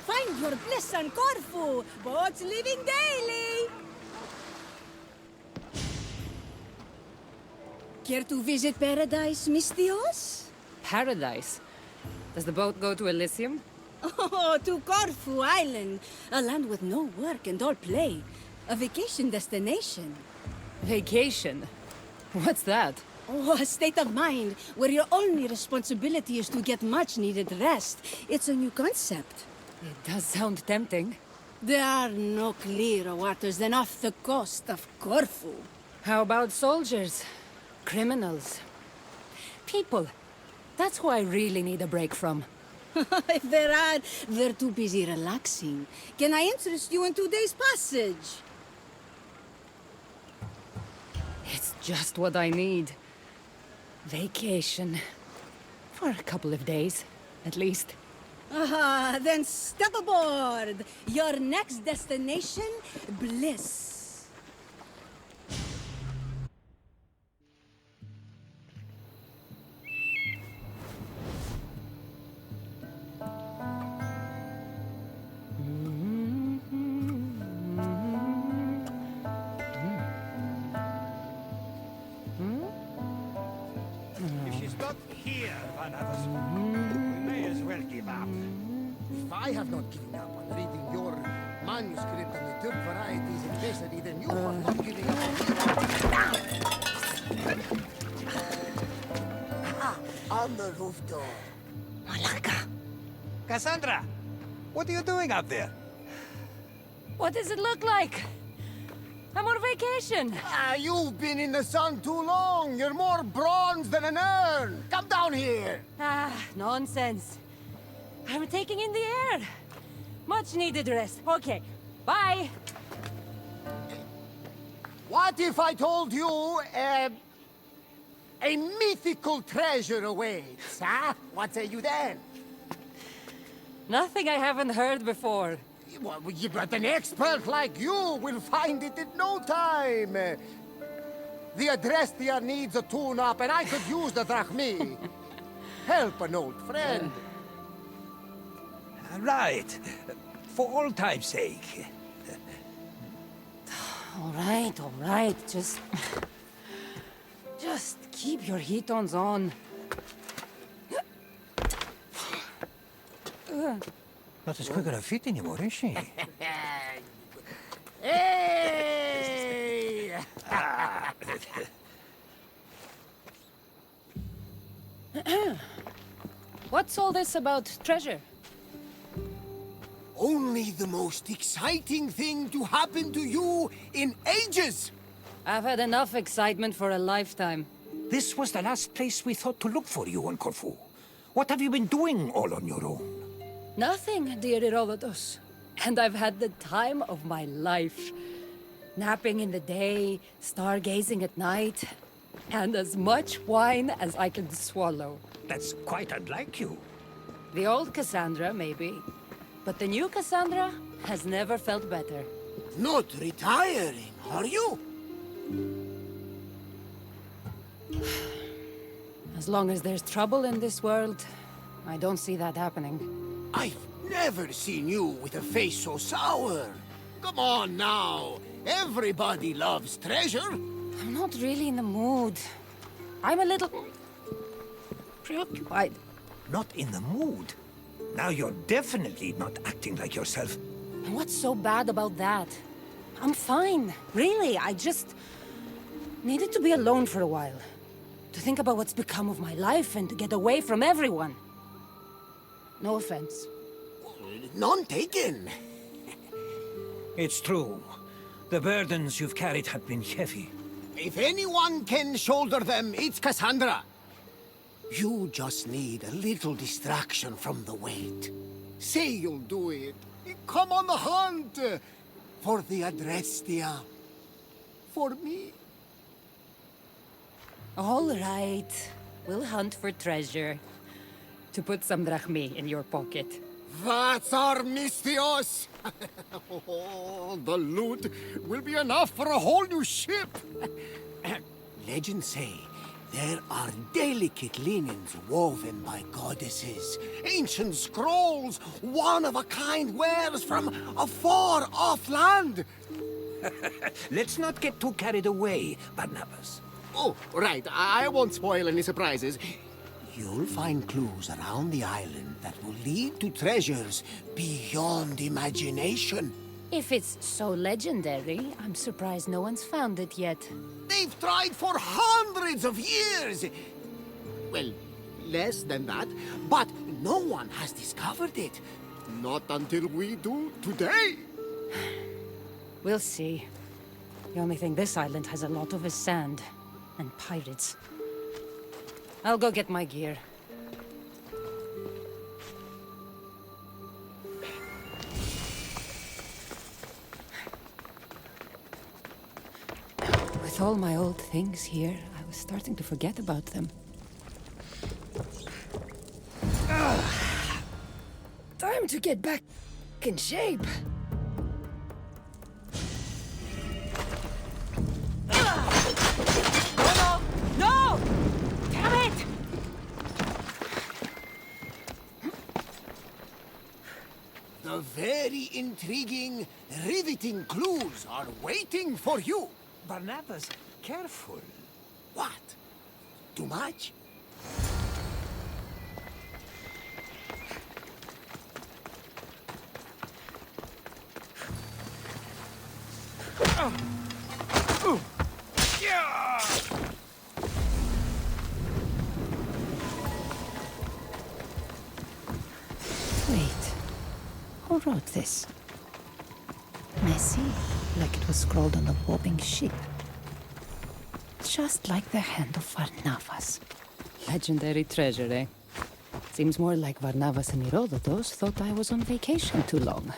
Find your bliss on Corfu. Boats leaving daily. Care to visit paradise, Mistios? Paradise? Does the boat go to Elysium? Oh, to Corfu Island. A land with no work and all play. A vacation destination. Vacation? What's that? Oh, a state of mind where your only responsibility is to get much-needed rest. It's a new concept. It does sound tempting. There are no clearer waters than off the coast of Corfu. How about soldiers? Criminals? People? That's who I really need a break from. If there are, they're too busy relaxing. Can I interest you in today's passage? It's just what I need. Vacation. For a couple of days, at least. Ah, then step aboard. Your next destination, bliss. I have not given up on reading your manuscript on the Turk varieties of Besari, then you are not giving up on the roof door. Malaka. Kassandra, what are you doing up there? What does it look like? I'm on vacation. You've been in the sun too long. You're more bronze than an urn. Come down here. Nonsense. I'm taking in the air. Much needed rest. Okay, bye. What if I told you a mythical treasure awaits, huh? What say you then? Nothing I haven't heard before. Well, but an expert like you will find it in no time. The Adrestia needs a tune-up, and I could use the drachmi. Help an old friend. Right. For old time's sake. All right. Just keep your heat-ons on. Not as quick on her feet anymore, is she? Hey! What's all this about treasure? Only the most exciting thing to happen to you in ages! I've had enough excitement for a lifetime. This was the last place we thought to look for you on Corfu. What have you been doing all on your own? Nothing, dear Herodotus. And I've had the time of my life. Napping in the day, stargazing at night, and as much wine as I can swallow. That's quite unlike you. The old Kassandra, maybe. But the new Kassandra has never felt better. Not retiring, are you? As long as there's trouble in this world, I don't see that happening. I've never seen you with a face so sour. Come on now. Everybody loves treasure. I'm not really in the mood. I'm a little preoccupied. Not in the mood. Now you're definitely not acting like yourself. And what's so bad about that? I'm fine. Really, I just needed to be alone for a while. To think about what's become of my life and to get away from everyone. No offense. None taken. It's true. The burdens you've carried have been heavy. If anyone can shoulder them, it's Kassandra. You just need a little distraction from the weight. Say you'll do it. Come on the hunt. For the Adrestia. For me. All right. We'll hunt for treasure. To put some drachmi in your pocket. That's our Mistios. Oh, the loot will be enough for a whole new ship. Legends say There are delicate linens woven by goddesses, ancient scrolls, one-of-a-kind wares from a far-off land. Let's not get too carried away, Barnabas. Oh, right. I won't spoil any surprises. You'll find clues around the island that will lead to treasures beyond imagination. If it's so legendary, I'm surprised no one's found it yet. They've tried for hundreds of years. Well, less than that, but no one has discovered it. Not until we do today. We'll see. The only thing this island has a lot of is sand. And pirates. I'll go get my gear. With all my old things here, I was starting to forget about them. Time to get back in shape. No! Damn it! The very intriguing, riveting clues are waiting for you. Barnabas, careful. What? Too much? Wait, who wrote this? Messy, like it was scrawled on a wobbling ship. Just like the hand of Varnavas. Legendary treasure, eh? Seems more like Varnavas and Herodotus thought I was on vacation too long.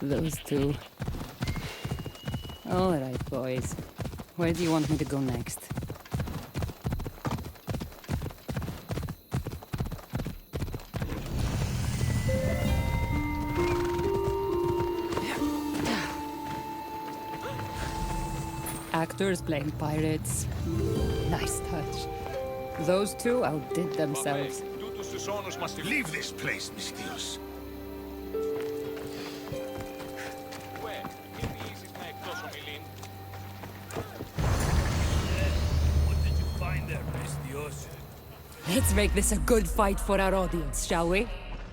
Those two. All right, boys. Where do you want me to go next? Actors playing pirates. Nice touch. Those two outdid themselves. Leave this place, Mistios. What did you find there, Mistios? Let's make this a good fight for our audience, shall we?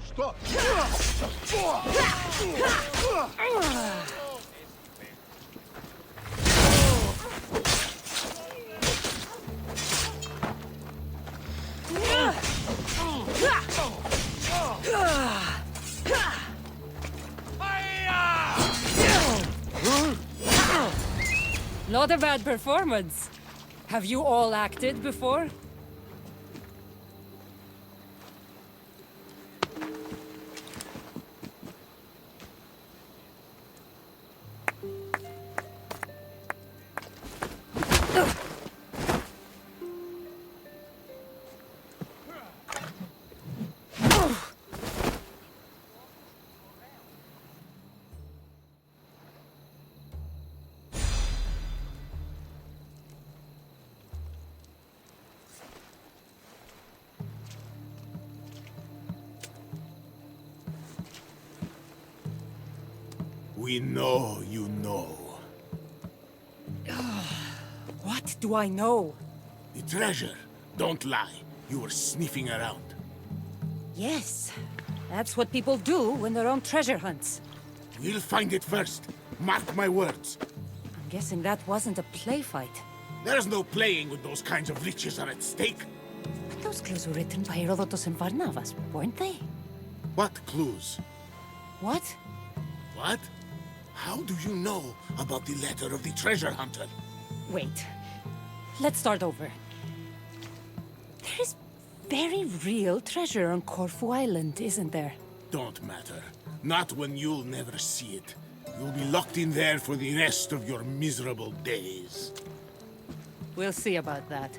Stop! Not a bad performance. Have you all acted before? We know you know. What do I know? The treasure. Don't lie. You were sniffing around. Yes, that's what people do when they're on treasure hunts. We'll find it first. Mark my words. I'm guessing that wasn't a play fight. There's no playing when those kinds of riches are at stake. But those clues were written by Herodotus and Varnavas, weren't they? What clues? What? What? How do you know about the letter of the treasure hunter? Wait. Let's start over. There is very real treasure on Corfu Island, isn't there? Don't matter. Not when you'll never see it. You'll be locked in there for the rest of your miserable days. We'll see about that.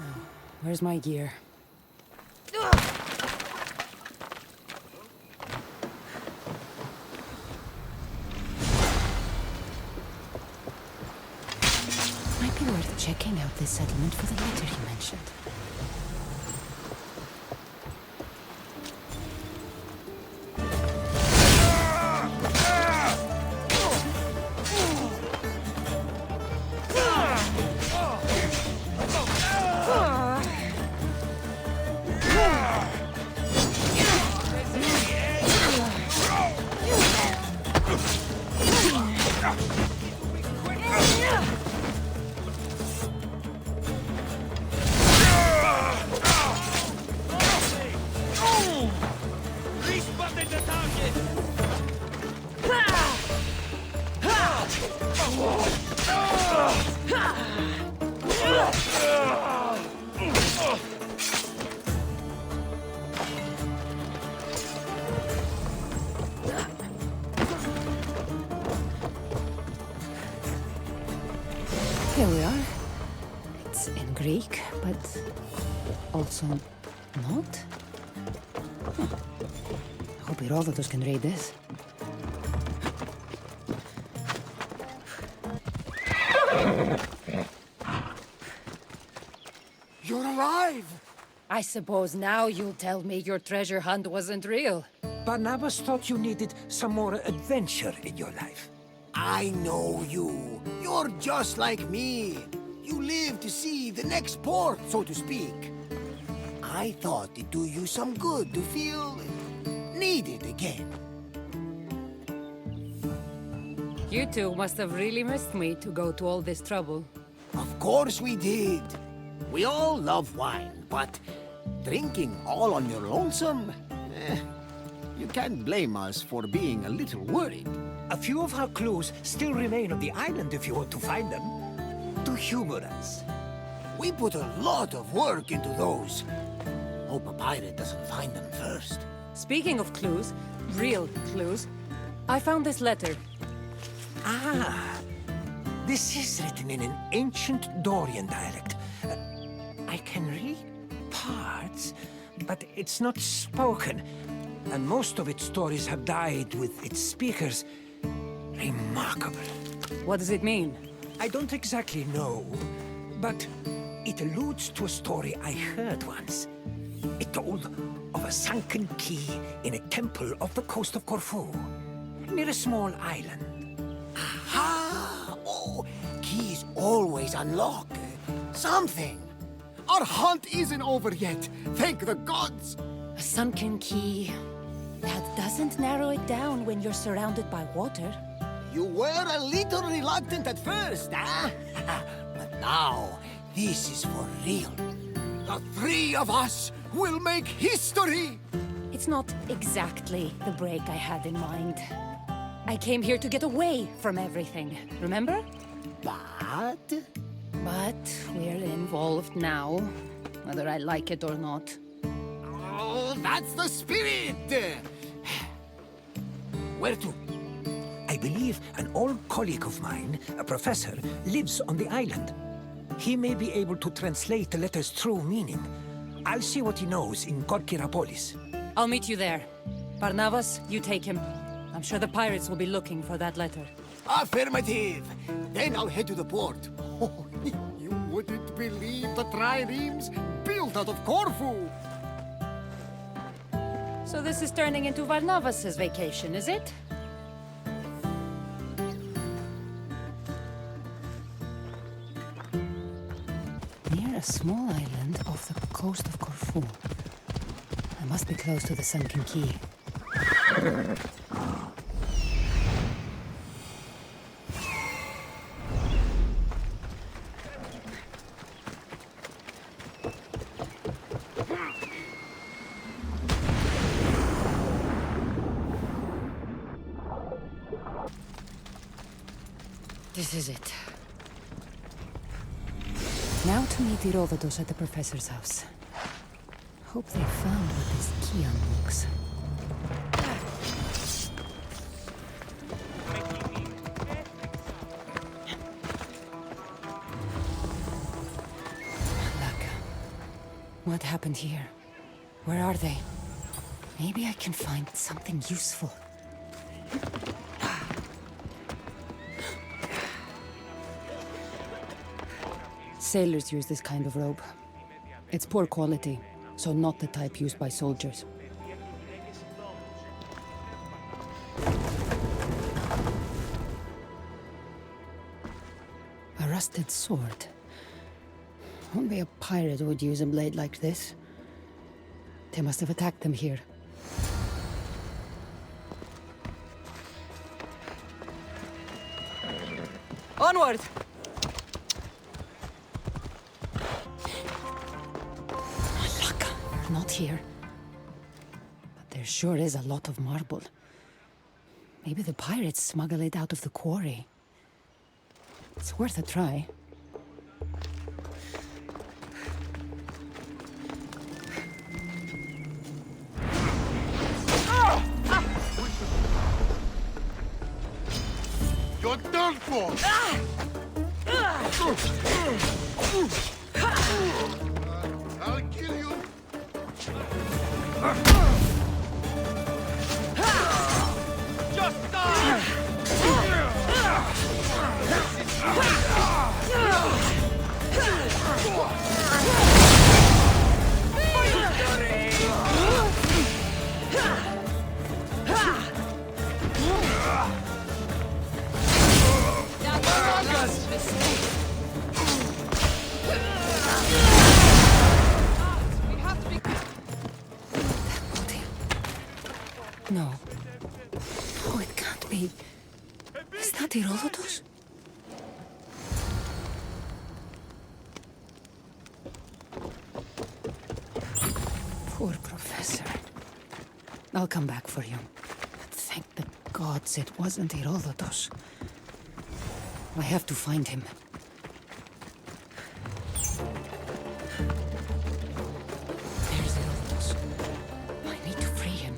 Oh, where's my gear? Might be worth checking out this settlement for the letter you mentioned. Here we are. It's in Greek, but also not. I hope Herodotus can read this. You're alive! I suppose now you'll tell me your treasure hunt wasn't real. Barnabas thought you needed some more adventure in your life. I know you. You're just like me. You live to see the next port, so to speak. I thought it'd do you some good to feel needed again. You two must have really missed me to go to all this trouble. Of course we did. We all love wine, but drinking all on your lonesome? You can't blame us for being a little worried. A few of our clues still remain on the island if you want to find them. To humor us. We put a lot of work into those. Hope a pirate doesn't find them first. Speaking of clues, real clues, I found this letter. Ah, this is written in an ancient Dorian dialect. I can read parts, but it's not spoken. And most of its stories have died with its speakers. Remarkable. What does it mean? I don't exactly know, but it alludes to a story I heard once. It told of a sunken key in a temple off the coast of Corfu, near a small island. Aha! Oh, keys always unlock something. Our hunt isn't over yet, thank the gods. A sunken key. That doesn't narrow it down when you're surrounded by water. You were a little reluctant at first, huh? But now, this is for real. The three of us will make history! It's not exactly the break I had in mind. I came here to get away from everything, remember? But... But we're involved now, whether I like it or not. Oh, that's the spirit! Where to? I believe an old colleague of mine, a professor, lives on the island. He may be able to translate the letter's true meaning. I'll see what he knows in Korkirapolis. I'll meet you there. Barnabas, you take him. I'm sure the pirates will be looking for that letter. Affirmative! Then I'll head to the port. Oh, you wouldn't believe the triremes built out of Corfu! So this is turning into Barnabas's vacation, is it? Near a small island off the coast of Corfu. I must be close to the sunken key. This is it. Now to meet Herodotus at the professor's house. Hope they found what this key unlocks. Malaka. What happened here? Where are they? Maybe I can find something useful. Sailors use this kind of rope. It's poor quality, so not the type used by soldiers. A rusted sword. Only a pirate would use a blade like this. They must have attacked them here. Onward! Luck, not here. But there sure is a lot of marble. Maybe the pirates smuggle it out of the quarry. It's worth a try. You're done for! I'll kill you! Just die! No. Oh, it can't be. Is that Herodotus? Poor professor. I'll come back for you. But thank the gods it wasn't Herodotus. I have to find him. There's Herodotus. I need to free him.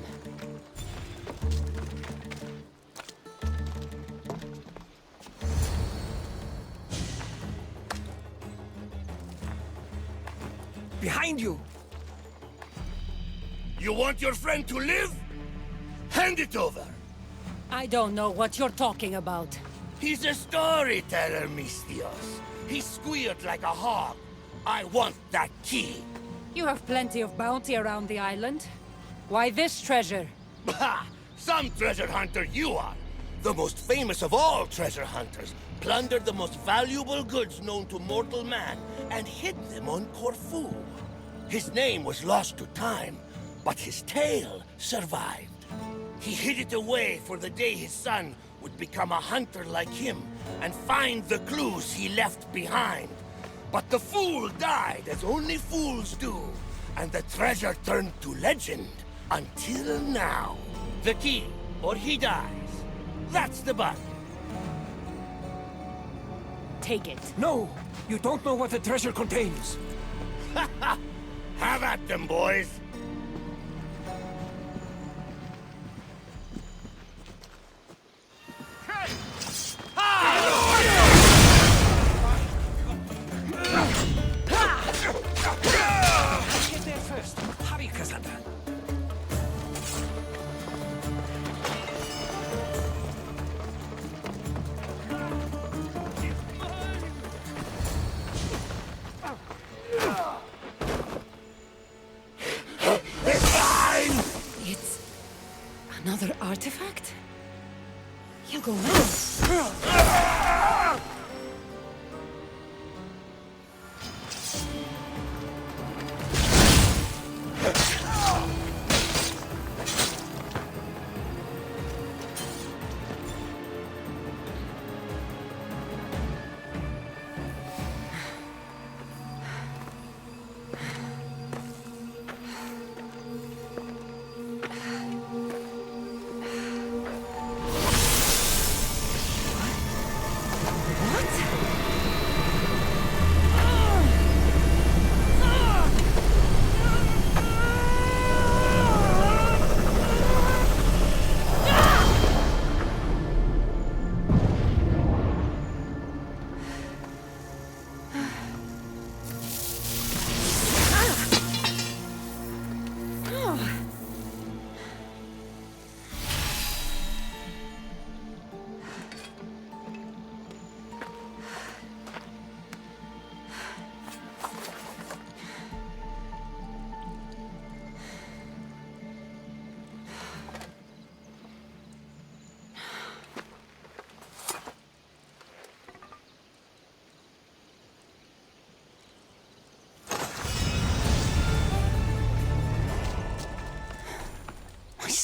Behind you! You want your friend to live? Hand it over! I don't know what you're talking about. He's a storyteller, Mistios. He squealed like a hog. I want that key. You have plenty of bounty around the island. Why this treasure? Bah! Some treasure hunter you are. The most famous of all treasure hunters. Plundered the most valuable goods known to mortal man and hid them on Corfu. His name was lost to time, but his tale survived. He hid it away for the day his son would become a hunter like him and find the clues he left behind. But the fool died as only fools do, and the treasure turned to legend until now. The key, or he dies. That's the button. Take it. No! You don't know what the treasure contains! Have at them, boys! Get there first! Hurry, Kassandra! It's another artifact? You go now.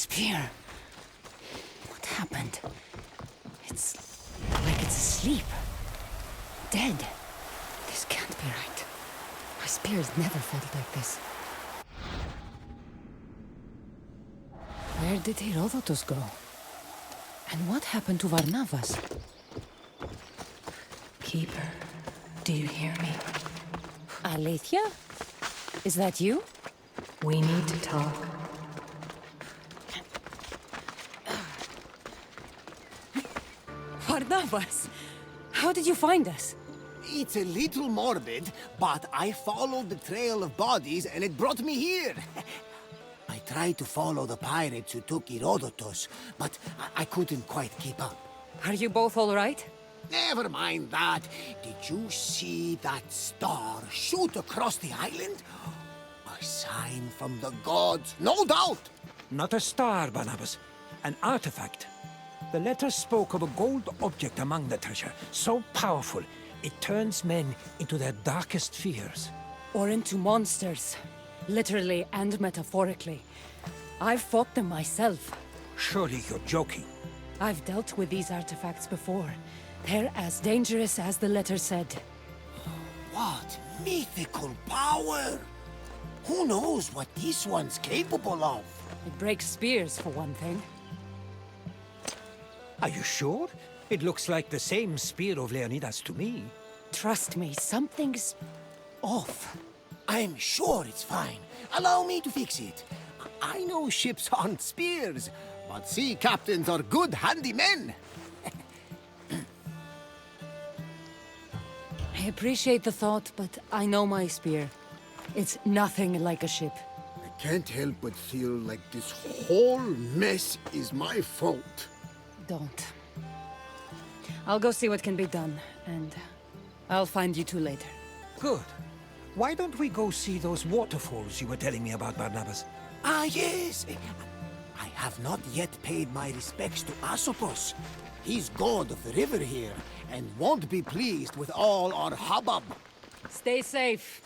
spear. What happened? It's like it's asleep. Dead. This can't be right. My spear's never felt like this. Where did Herodotus go? And what happened to Varnavas? Keeper, do you hear me? Alethea? Is that you? We need to talk. Varnavas! How did you find us? It's a little morbid, but I followed the trail of bodies and it brought me here. I tried to follow the pirates who took Herodotus, but I couldn't quite keep up. Are you both all right? Never mind that. Did you see that star shoot across the island? A sign from the gods, no doubt. Not a star, Barnabas. An artifact. The letter spoke of a gold object among the treasure, so powerful it turns men into their darkest fears. Or into monsters. Literally and metaphorically. I've fought them myself. Surely you're joking. I've dealt with these artifacts before. They're as dangerous as the letter said. What mythical power! Who knows what this one's capable of? It breaks spears, for one thing. Are you sure? It looks like the same spear of Leonidas to me. Trust me, something's off. I'm sure it's fine. Allow me to fix it. I know ships aren't spears, but sea captains are good handymen. I appreciate the thought, but I know my spear. It's nothing like a ship. I can't help but feel like this whole mess is my fault. Don't. I'll go see what can be done, and I'll find you two later. Good. Why don't we go see those waterfalls you were telling me about, Barnabas? Ah, yes. I have not yet paid my respects to Asopos. He's god of the river here, and won't be pleased with all our hubbub. Stay safe.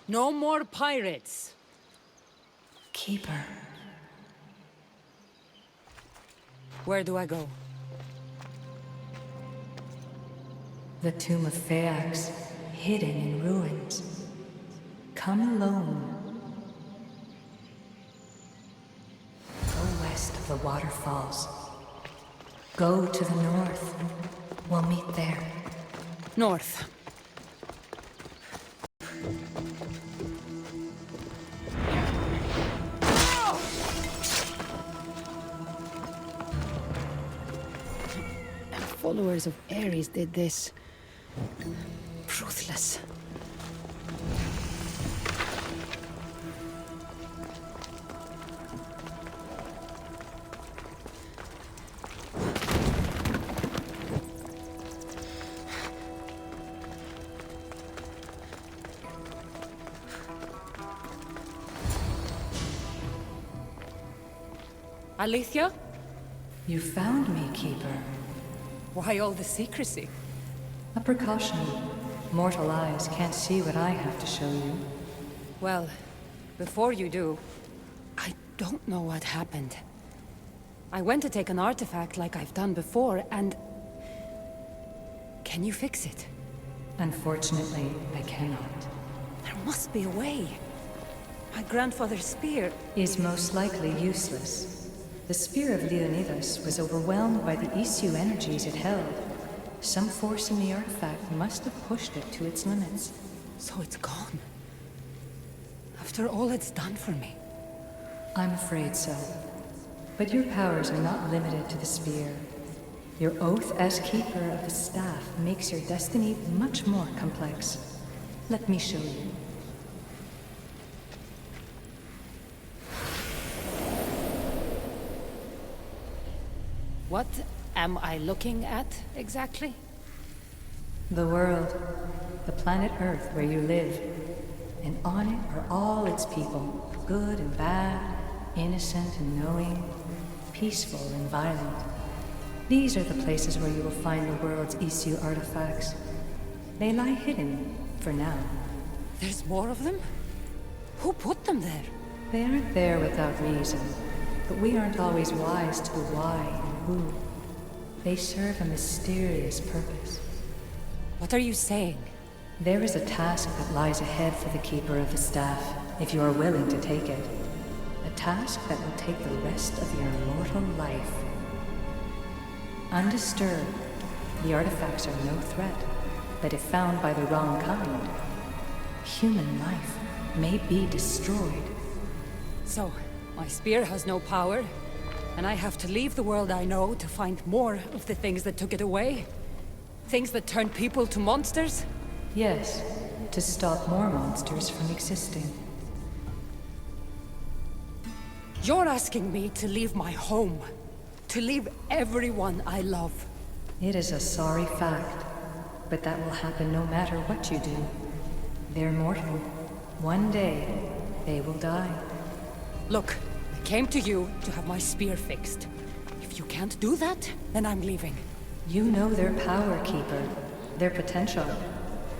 No more pirates. Keeper. Where do I go? The tomb of Phaeax, hidden in ruins. Come alone. Go west of the waterfalls. Go to the north. We'll meet there. North. Followers of Ares did this. Ruthless. Alethea? You found me, Keeper. Why all the secrecy? A precaution. Mortal eyes can't see what I have to show you. Well, before you do, I don't know what happened. I went to take an artifact like I've done before, and... Can you fix it? Unfortunately, I cannot. There must be a way. My grandfather's spear... Is most likely useless. The spear of Leonidas was overwhelmed by the Isu energies it held. Some force in the artifact must have pushed it to its limits. So it's gone. After all it's done for me. I'm afraid so. But your powers are not limited to the spear. Your oath as keeper of the staff makes your destiny much more complex. Let me show you. What am I looking at, exactly? The world. The planet Earth where you live. And on it are all its people. Good and bad, innocent and knowing, peaceful and violent. These are the places where you will find the world's Isu artifacts. They lie hidden, for now. There's more of them? Who put them there? They aren't there without reason. but we aren't always wise to the why and who. They serve a mysterious purpose. What are you saying? There is a task that lies ahead for the Keeper of the Staff, if you are willing to take it. A task that will take the rest of your mortal life. Undisturbed, the artifacts are no threat, but if found by the wrong kind, human life may be destroyed. So, my spear has no power, and I have to leave the world I know to find more of the things that took it away? Things that turn people to monsters? Yes, to stop more monsters from existing. You're asking me to leave my home, to leave everyone I love. It is a sorry fact, but that will happen no matter what you do. They're mortal. One day, they will die. Look, I came to you to have my spear fixed. If you can't do that, then I'm leaving. You know their power, Keeper, their potential.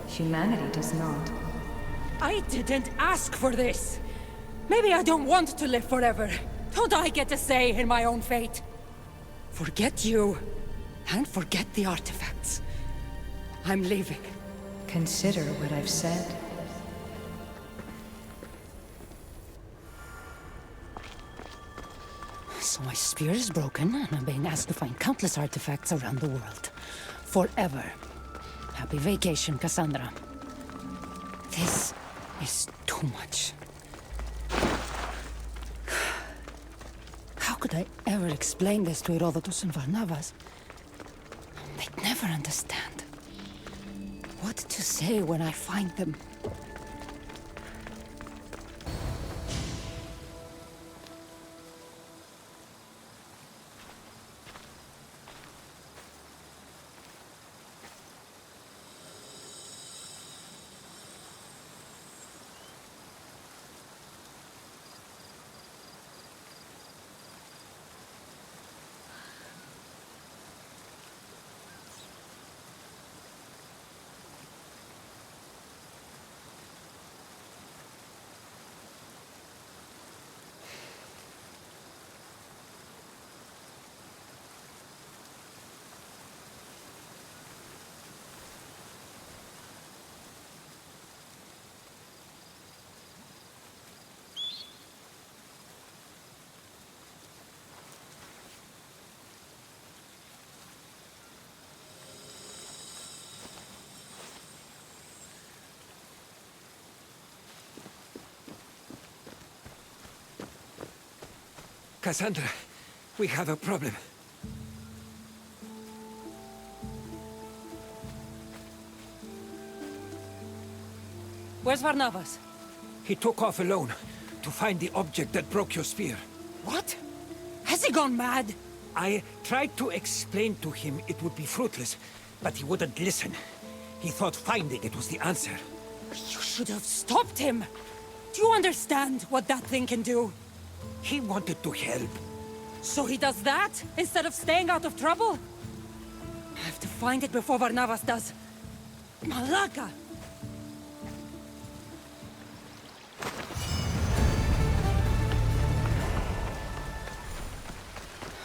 Humanity does not. I didn't ask for this. Maybe I don't want to live forever. Don't I get a say in my own fate? Forget you, and forget the artifacts. I'm leaving. Consider what I've said. So my spear is broken, and I'm being asked to find countless artifacts around the world. Forever. Happy vacation, Kassandra. This is too much. How could I ever explain this to Herodotus and Varnavas? They'd never understand. What to say when I find them? Kassandra, we have a problem. Where's Varnavas? He took off alone to find the object that broke your spear. What? Has he gone mad? I tried to explain to him it would be fruitless, but he wouldn't listen. He thought finding it was the answer. You should have stopped him! Do you understand what that thing can do? He wanted to help. So he does that, instead of staying out of trouble? I have to find it before Varnavas does. Malaka!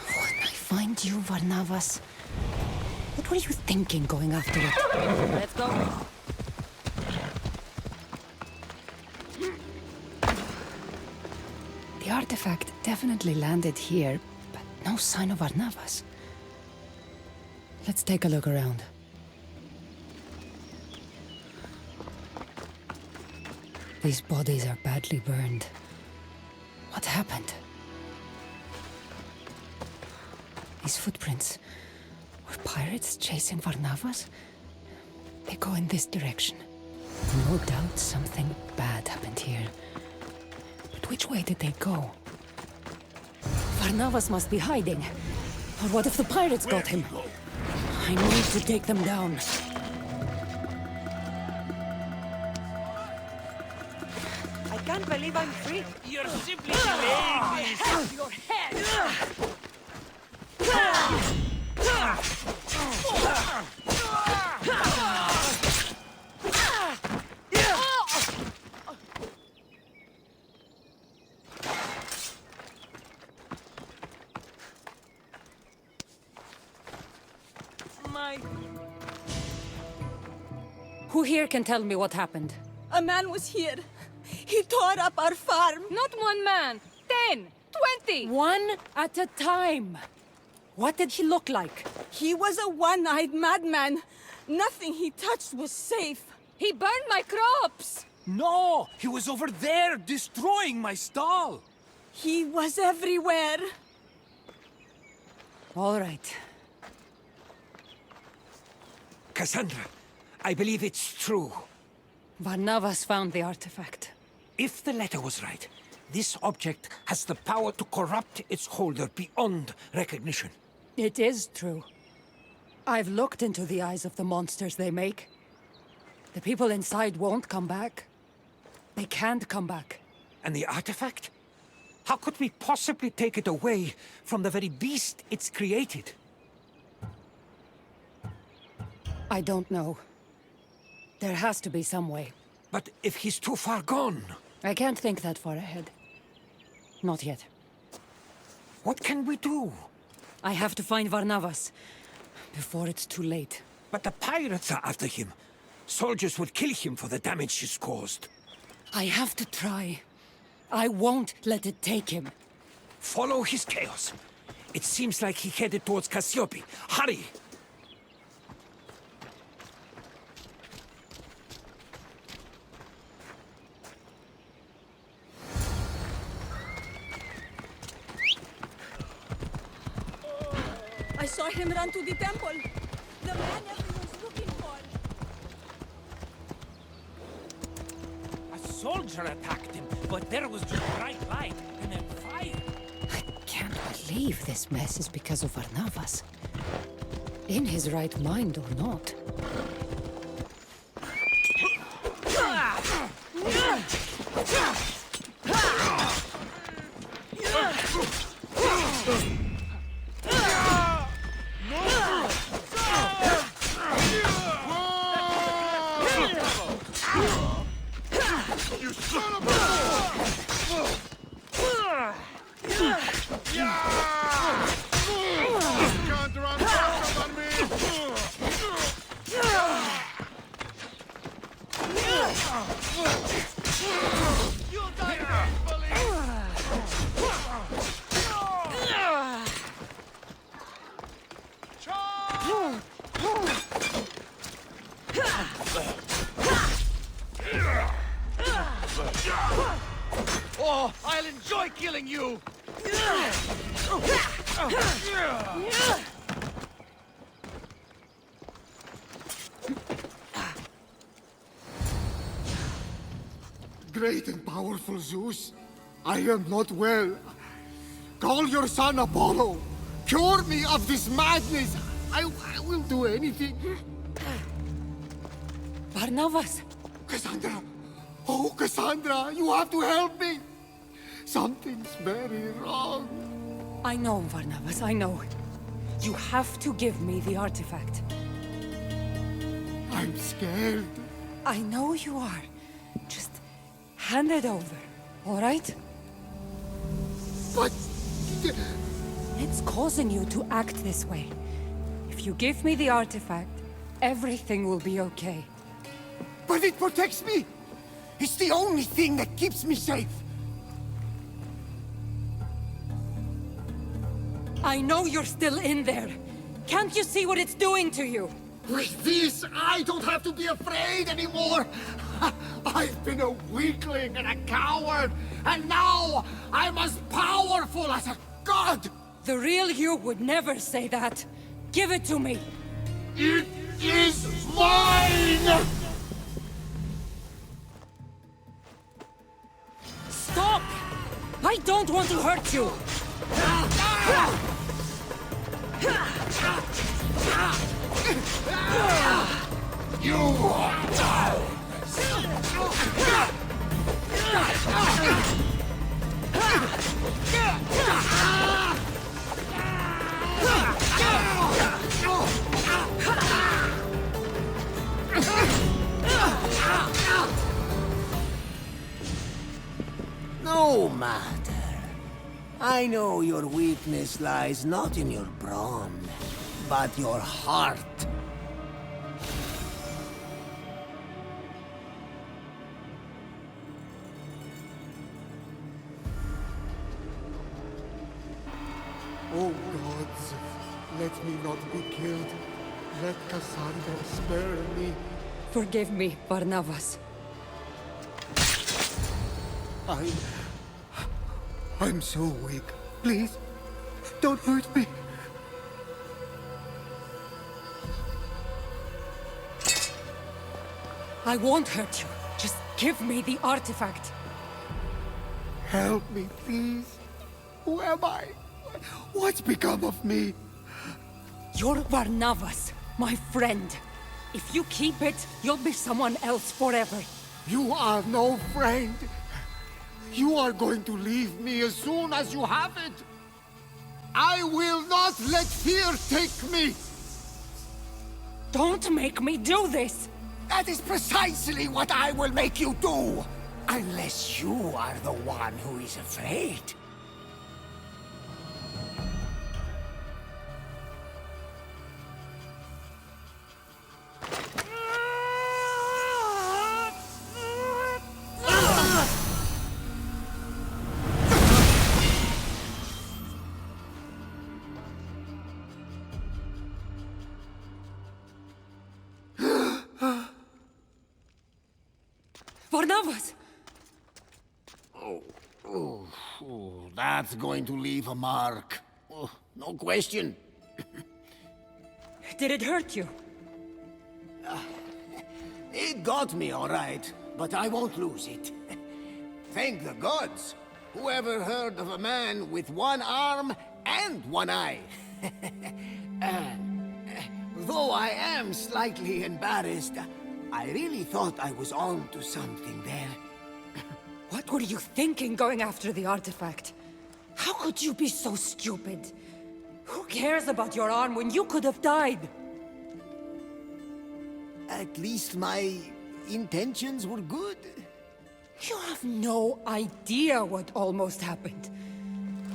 When I find you, Varnavas, what were you thinking going after it? Let's go. The artifact definitely landed here, but no sign of Varnavas. Let's take a look around. These bodies are badly burned. What happened? These footprints. Were pirates chasing Varnavas? They go in this direction. No doubt something bad happened here. But which way did they go? Varnavas must be hiding. Or what if the pirates got him? I need to take them down. I can't believe I'm free. You're simply delaying this! Your head! die. Who here can tell me what happened? A man was here. He tore up our farm. Not one man. 10, 20. One at a time. What did he look like? He was a one-eyed madman. Nothing he touched was safe. He burned my crops. No! He was over there, destroying my stall! He was everywhere. All right. Cassandra, I believe it's true. Varnavas found the artifact. If the letter was right, this object has the power to corrupt its holder beyond recognition. It is true. I've looked into the eyes of the monsters they make. The people inside won't come back. They can't come back. And the artifact? How could we possibly take it away from the very beast it's created? I don't know. There has to be some way. But if he's too far gone, I can't think that far ahead. Not yet. what can we do? I have to find Varnavas before it's too late. But the pirates are after him. Soldiers would kill him for the damage he's caused. I have to try. I won't let it take him. Follow his chaos. It seems like he headed towards Cassiope. Hurry! I saw him run to the temple. The man everyone's looking for. A soldier attacked him, but there was just bright light and then fire. I can't believe this mess is because of Varnavas. In his right mind or not. Oh, I'll enjoy killing you! Great and powerful Zeus, I am not well. Call your son Apollo. Cure me of this madness. I will do anything. Varnavas! Cassandra! Oh, Cassandra, you have to help me. Something's very wrong. I know, Varnavas, I know. You have to give me the artifact. I'm scared. I know you are. Just hand it over, all right? But... It's causing you to act this way. If you give me the artifact, everything will be okay. But it protects me. It's the only thing that keeps me safe. I know you're still in there. Can't you see what it's doing to you? With this, I don't have to be afraid anymore. I've been a weakling and a coward, and now I'm as powerful as a god. The real you would never say that. Give it to me. It is mine! Stop! I don't want to hurt you. You are down! No matter. I know your weakness lies not in your brawn, but your heart. Oh gods, let me not be killed. Let Kassandra spare me. Forgive me, Barnabas. I'm so weak. Please, don't hurt me. I won't hurt you. Just give me the artifact. Help me, please. Who am I? What's become of me? You're Barnabas, my friend. If you keep it, you'll be someone else forever. You are no friend. You are going to leave me as soon as you have it. I will not let fear take me. Don't make me do this. That is precisely what I will make you do. Unless you are the one who is afraid. Barnabas! That's going to leave a mark. Oh, no question. Did it hurt you? It got me, all right, but I won't lose it. Thank the gods. Whoever heard of a man with one arm and one eye? Though I am slightly embarrassed, I really thought I was on to something there. What were you thinking going after the artifact? How could you be so stupid? Who cares about your arm when you could have died? At least my intentions were good. You have no idea what almost happened.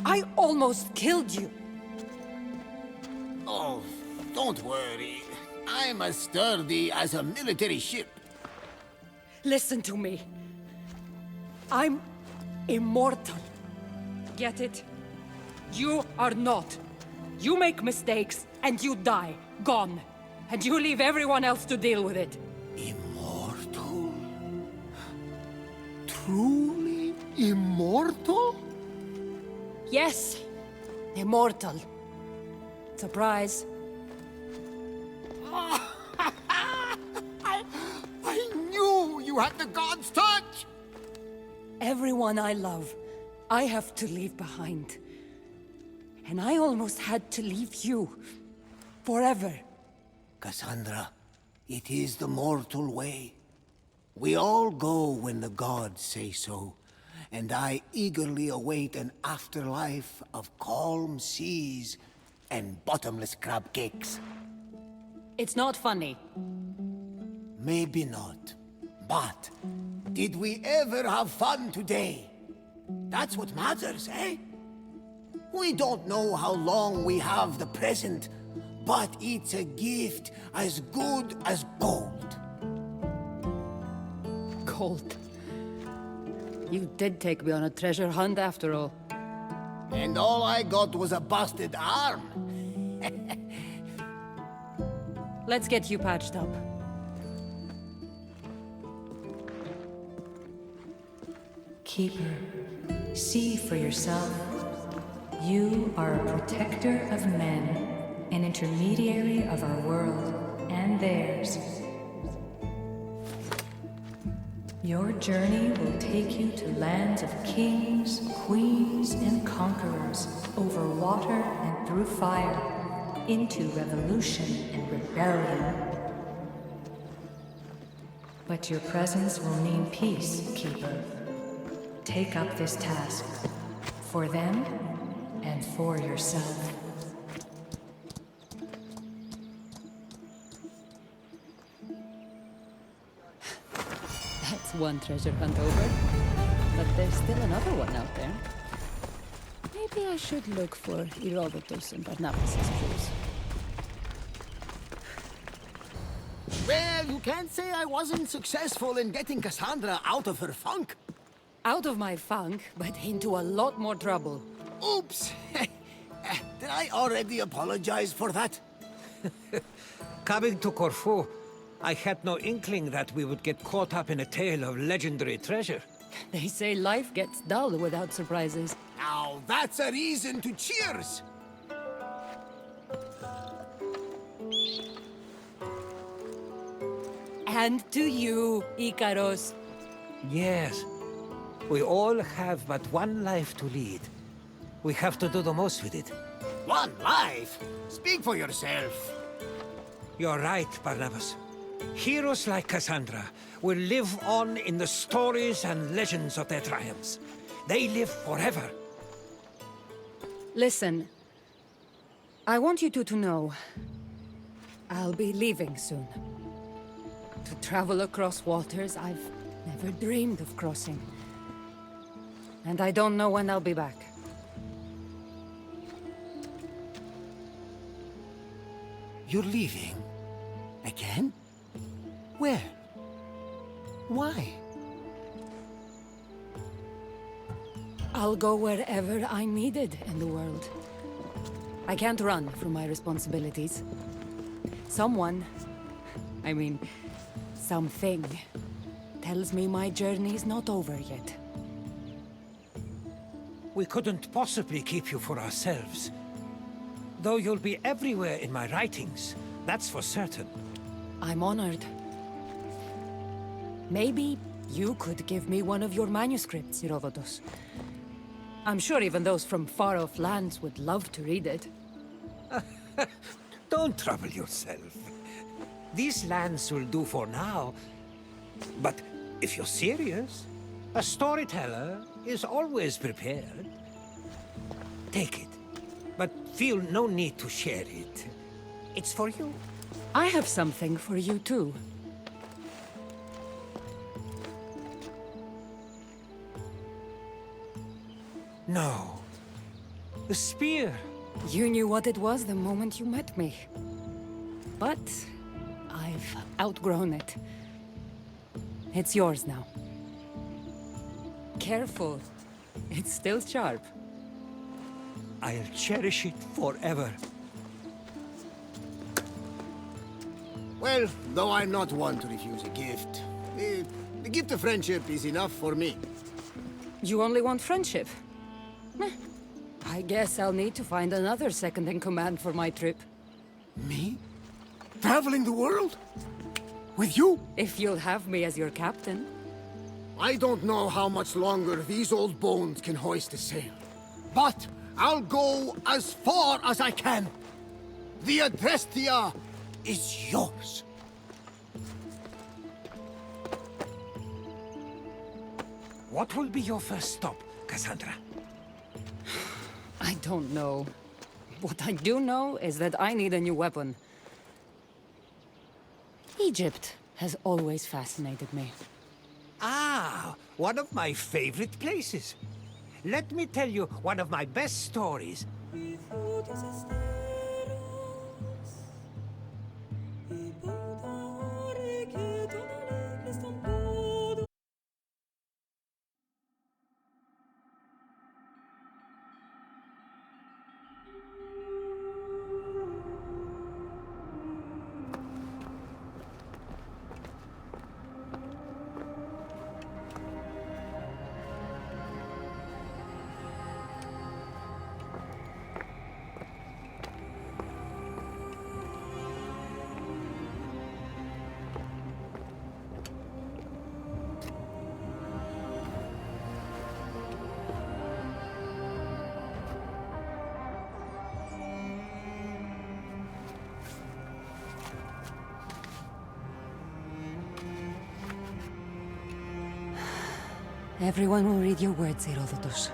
I almost killed you. Oh, don't worry. I'm as sturdy as a military ship. Listen to me. I'm immortal. Get it? You are not. You make mistakes and you die. Gone. And you leave everyone else to deal with it. Immortal? Truly immortal? Yes. Immortal. Surprise. I knew you had the god's touch! Everyone I love, I have to leave behind. And I almost had to leave you. Forever. Kassandra, it is the mortal way. We all go when the gods say so, and I eagerly await an afterlife of calm seas and bottomless crab cakes. It's not funny. Maybe not, but did we ever have fun today? That's what matters, eh? We don't know how long we have the present, but it's a gift as good as gold. Gold. You did take me on a treasure hunt after all. And all I got was a busted arm. Let's get you patched up. Keeper, see for yourself. You are a protector of men, an intermediary of our world and theirs. Your journey will take you to lands of kings, queens, and conquerors, over water and through fire, into revolution and rebellion. But your presence will mean peace, Keeper. Take up this task, for them and for yourself. That's one treasure hunt over. But there's still another one out there. Maybe I should look for Herodotus and Barnabas' clues. Well, you can't say I wasn't successful in getting Kassandra out of her funk. Out of my funk, but into a lot more trouble. Oops! Did I already apologize for that? Coming to Corfu, I had no inkling that we would get caught up in a tale of legendary treasure. They say life gets dull without surprises. Now that's a reason to cheers! And to you, Ikaros. Yes. We all have but one life to lead. We have to do the most with it. One life? Speak for yourself. You're right, Barnabas. Heroes like Kassandra will live on in the stories and legends of their triumphs. They live forever. Listen, I want you two to know I'll be leaving soon. To travel across waters I've never dreamed of crossing. And I don't know when I'll be back. You're leaving? Again? Where? Why? I'll go wherever I'm needed in the world. I can't run from my responsibilities. Someone, I mean, something, tells me my journey's not over yet. We couldn't possibly keep you for ourselves. Though you'll be everywhere in my writings, that's for certain. I'm honored. Maybe you could give me one of your manuscripts, Herodotus. I'm sure even those from far-off lands would love to read it. Don't trouble yourself. These lands will do for now. But if you're serious, a storyteller is always prepared. Take it, but feel no need to share it. It's for you. I have something for you too. No. The spear. You knew what it was the moment you met me. But I've outgrown it. It's yours now. Careful. It's still sharp. I'll cherish it forever. Well, though I'm not one to refuse a gift, the gift of friendship is enough for me. You only want friendship? Meh. I guess I'll need to find another second-in-command for my trip. Me? Traveling the world? With you? If you'll have me as your captain. I don't know how much longer these old bones can hoist a sail. But I'll go as far as I can. The Adrestia is yours. What will be your first stop, Kassandra? I don't know. What I do know is that I need a new weapon. Egypt has always fascinated me. Ah, one of my favorite places. Let me tell you one of my best stories. Everyone will read your words, Herodotus.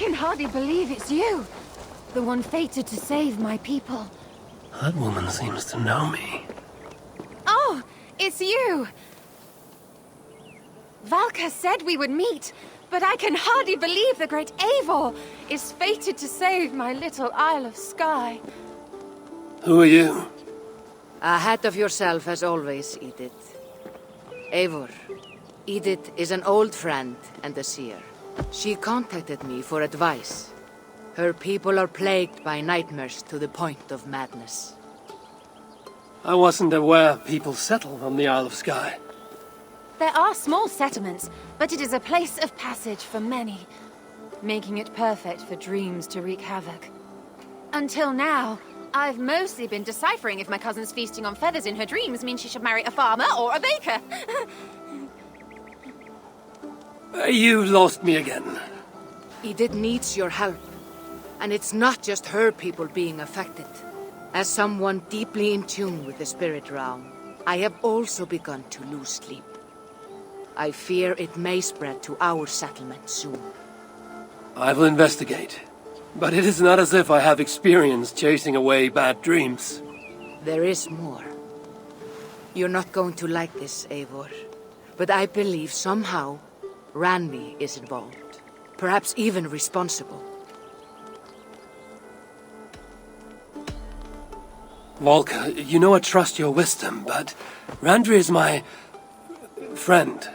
can hardly believe it's you. The one fated to save my people. That woman seems to know me. Oh, it's you! Valka said we would meet, but I can hardly believe the great Eivor is fated to save my little Isle of Skye. Who are you? Ahead of yourself as always, Edith. Eivor. Edith is an old friend and a seer. She contacted me for advice. Her people are plagued by nightmares to the point of madness. I wasn't aware people settle on the Isle of Skye. There are small settlements, but it is a place of passage for many, making it perfect for dreams to wreak havoc. Until now, I've mostly been deciphering if my cousin's feasting on feathers in her dreams means she should marry a farmer or a baker. You lost me again. Edith needs your help. And it's not just her people being affected. As someone deeply in tune with the spirit realm, I have also begun to lose sleep. I fear it may spread to our settlement soon. I will investigate. But it is not as if I have experience chasing away bad dreams. There is more. You're not going to like this, Eivor. But I believe somehow Randvi is involved. Perhaps even responsible. Valka, you know I trust your wisdom, but Randvi is my friend.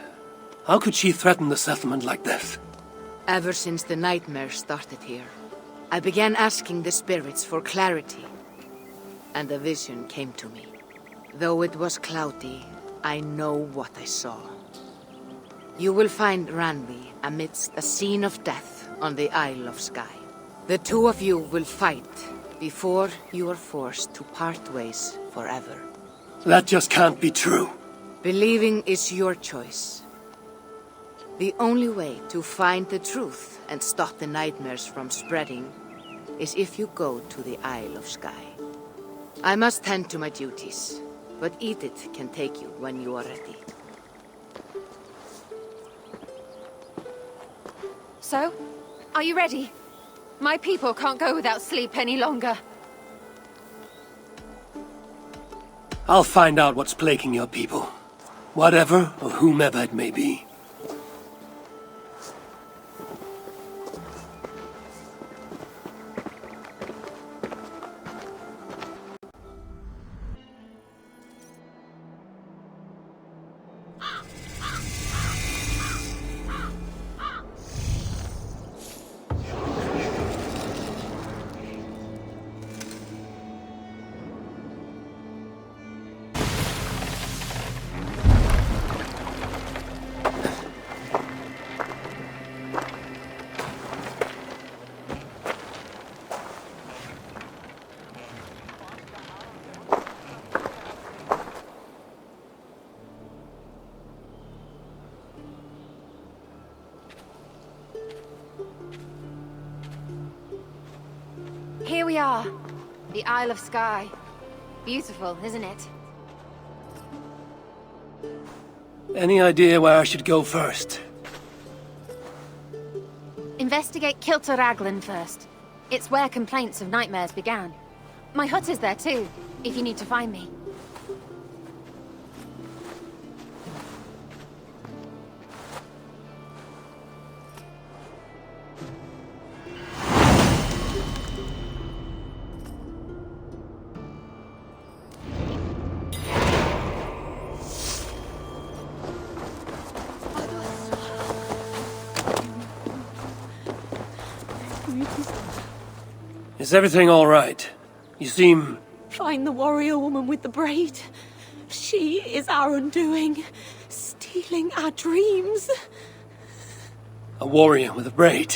How could she threaten the settlement like this? Ever since the nightmare started here, I began asking the spirits for clarity, and a vision came to me. Though it was cloudy, I know what I saw. You will find Randvi amidst a scene of death on the Isle of Skye. The two of you will fight before you are forced to part ways forever. That just can't be true. Believing is your choice. The only way to find the truth and stop the nightmares from spreading is if you go to the Isle of Skye. I must tend to my duties, but Edith can take you when you are ready. So, are you ready? My people can't go without sleep any longer. I'll find out what's plaguing your people. Whatever or whomever it may be. Here we are, the Isle of Skye. Beautiful, isn't it? Any idea where I should go first? Investigate Kilter Raglan first. It's where complaints of nightmares began. My hut is there too, if you need to find me. Is everything all right? You seem... Find the warrior woman with the braid. She is our undoing, stealing our dreams. A warrior with a braid.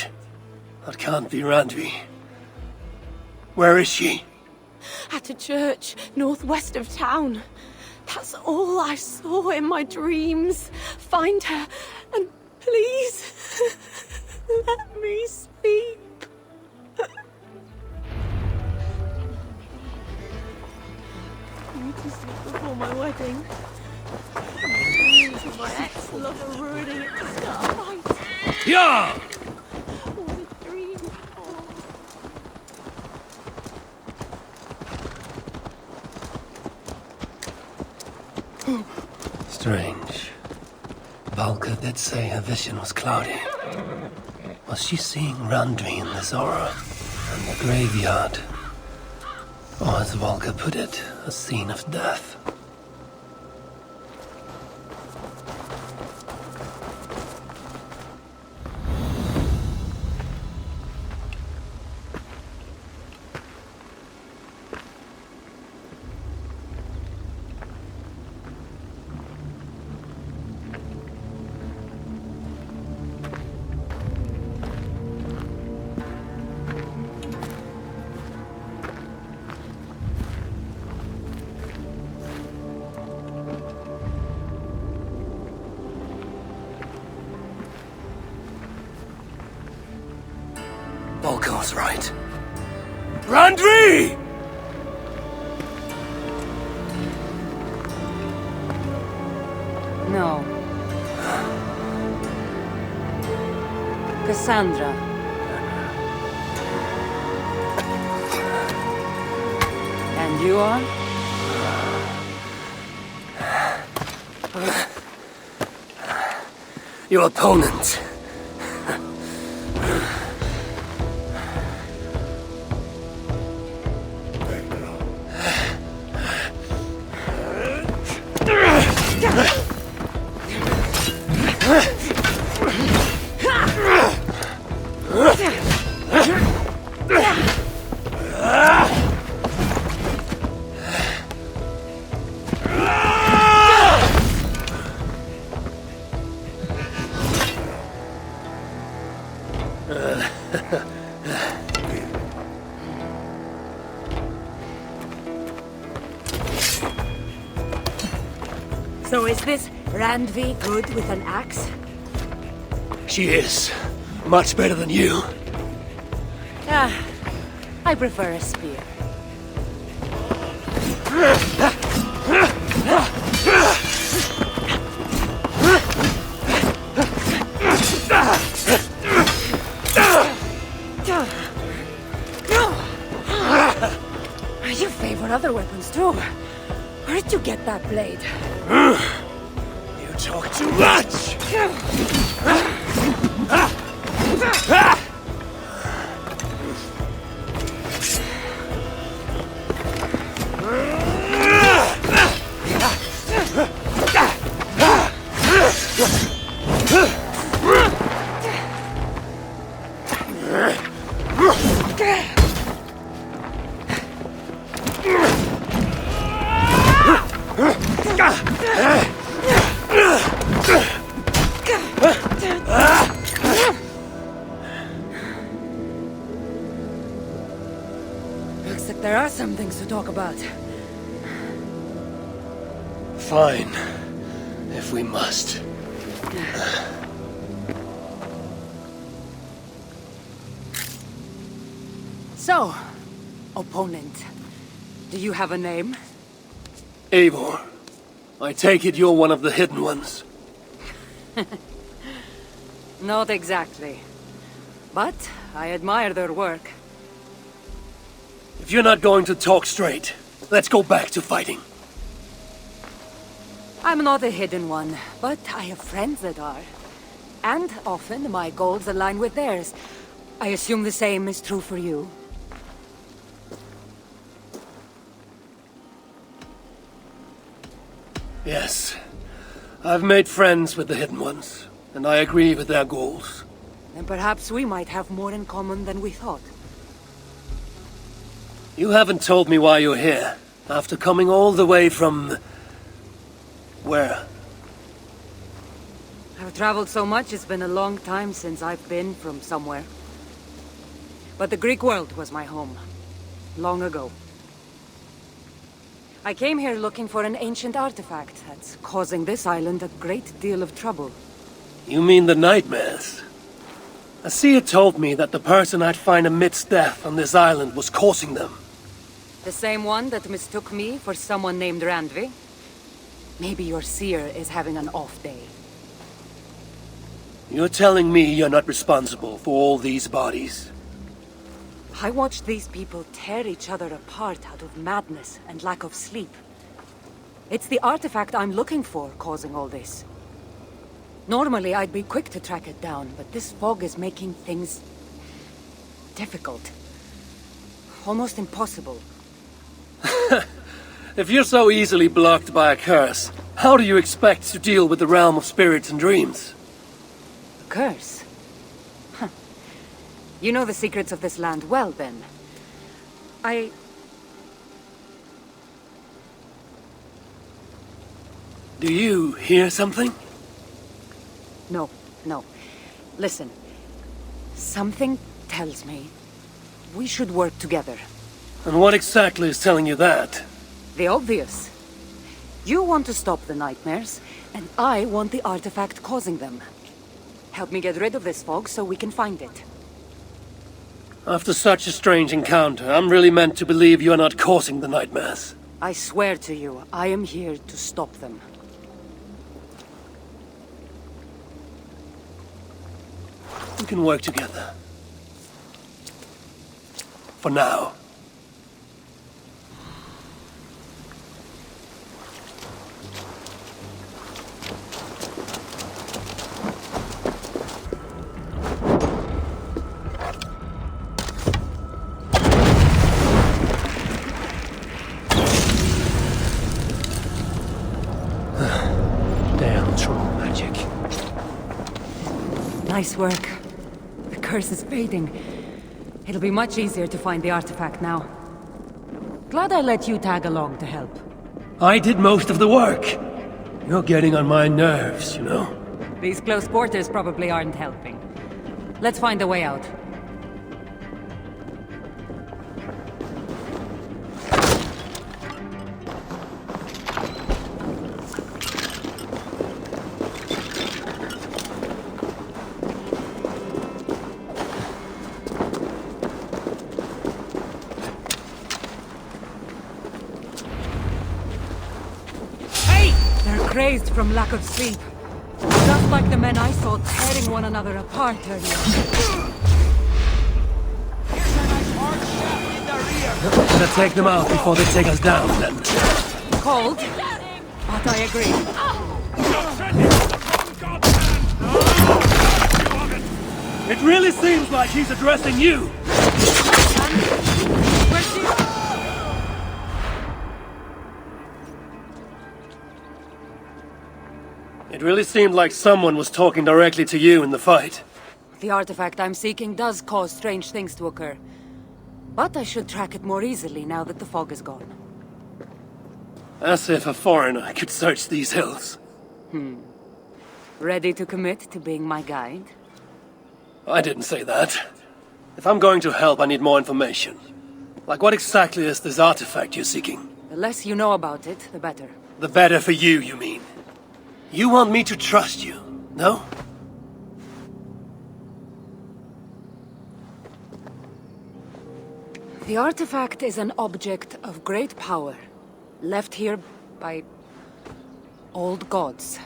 That can't be Randvi. Where is she? At a church northwest of town. That's all I saw in my dreams. Find her, and please, let me sleep. I need to sleep before my wedding. Dreams of my ex-lover ruining it to start a fight. Yeah! All the dreams Volker did say her vision was cloudy. Was she seeing Randvi in this aura? And the graveyard? Or as Volker put it, a scene of death? Volker was right. Randvi! No. Kassandra. And you are? Your opponent. So is this Randvi good with an axe? She is. Much better than you. Ah, I prefer a spear. You favor other weapons too. Where did you get that blade? You talk too much! Looks like there are some things to talk about. Fine. If we must. So, opponent, do you have a name? Eivor. I take it you're one of the hidden ones. Not exactly. But I admire their work. If you're not going to talk straight, let's go back to fighting. I'm not a hidden one, but I have friends that are. And often my goals align with theirs. I assume the same is true for you. Yes. I've made friends with the hidden ones, and I agree with their goals. Then perhaps we might have more in common than we thought. You haven't told me why you're here, after coming all the way from... where? I've traveled so much, it's been a long time since I've been from somewhere. But the Greek world was my home. Long ago. I came here looking for an ancient artifact that's causing this island a great deal of trouble. You mean the nightmares? A seer told me that the person I'd find amidst death on this island was causing them. The same one that mistook me for someone named Randvi? Maybe your seer is having an off day. You're telling me you're not responsible for all these bodies? I watched these people tear each other apart out of madness and lack of sleep. It's the artifact I'm looking for causing all this. Normally, I'd be quick to track it down, but this fog is making things... difficult. Almost impossible. If you're so easily blocked by a curse, how do you expect to deal with the realm of spirits and dreams? A curse? Huh. You know the secrets of this land well, then. Do you hear something? No. Listen. Something tells me we should work together. And what exactly is telling you that? The obvious. You want to stop the nightmares, and I want the artifact causing them. Help me get rid of this fog so we can find it. After such a strange encounter, I'm really meant to believe you are not causing the nightmares. I swear to you, I am here to stop them. We can work together. For now. Damn troll magic. Nice work. The curse is fading. It'll be much easier to find the artifact now. Glad I let you tag along to help. I did most of the work. You're getting on my nerves, you know. These close quarters probably aren't helping. Let's find a way out. Crazed from lack of sleep. Just like the men I saw tearing one another apart earlier. Gonna take them out before they take us down, then. Cold, but I agree. It really seems like he's addressing you. It really seemed like someone was talking directly to you in the fight. The artifact I'm seeking does cause strange things to occur. But I should track it more easily now that the fog is gone. As if a foreigner could search these hills. Ready to commit to being my guide? I didn't say that. If I'm going to help, I need more information. Like what exactly is this artifact you're seeking? The less you know about it, the better. The better for you, you mean? You want me to trust you, no? The artifact is an object of great power, left here by old gods.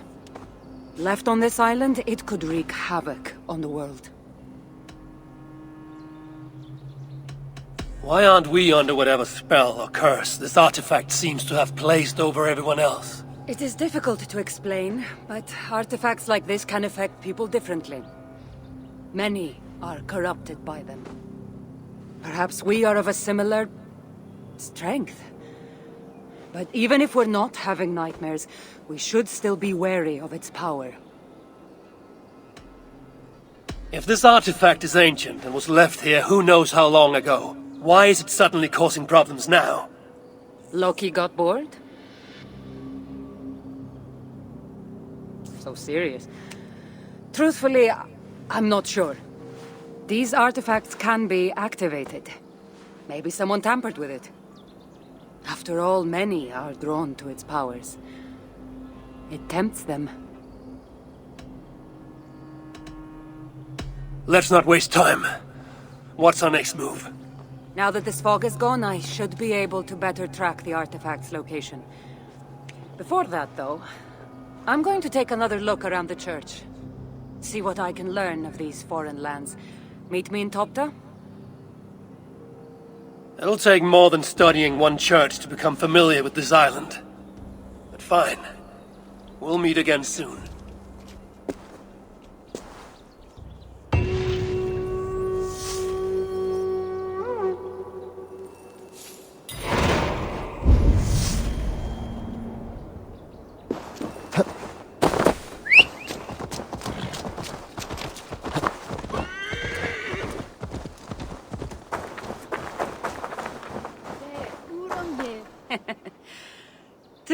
Left on this island, it could wreak havoc on the world. Why aren't we under whatever spell or curse this artifact seems to have placed over everyone else? It is difficult to explain, but artifacts like this can affect people differently. Many are corrupted by them. Perhaps we are of a similar strength. But even if we're not having nightmares, we should still be wary of its power. If this artifact is ancient and was left here who knows how long ago, why is it suddenly causing problems now? Loki got bored? So serious. Truthfully, I'm not sure. These artifacts can be activated. Maybe someone tampered with it. After all, many are drawn to its powers. It tempts them. Let's not waste time. What's our next move? Now that this fog is gone, I should be able to better track the artifact's location. Before that, though, I'm going to take another look around the church. See what I can learn of these foreign lands. Meet me in Topta? It'll take more than studying one church to become familiar with this island. But fine. We'll meet again soon.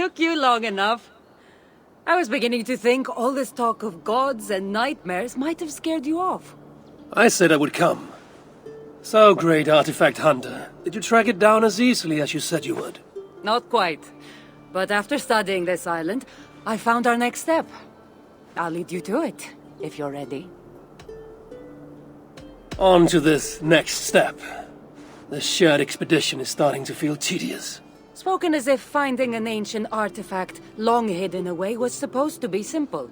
took you long enough. I was beginning to think all this talk of gods and nightmares might have scared you off. I said I would come. So, great artifact hunter, did you track it down as easily as you said you would? Not quite. But after studying this island, I found our next step. I'll lead you to it, if you're ready. On to this next step. The shared expedition is starting to feel tedious. Spoken as if finding an ancient artifact long hidden away was supposed to be simple.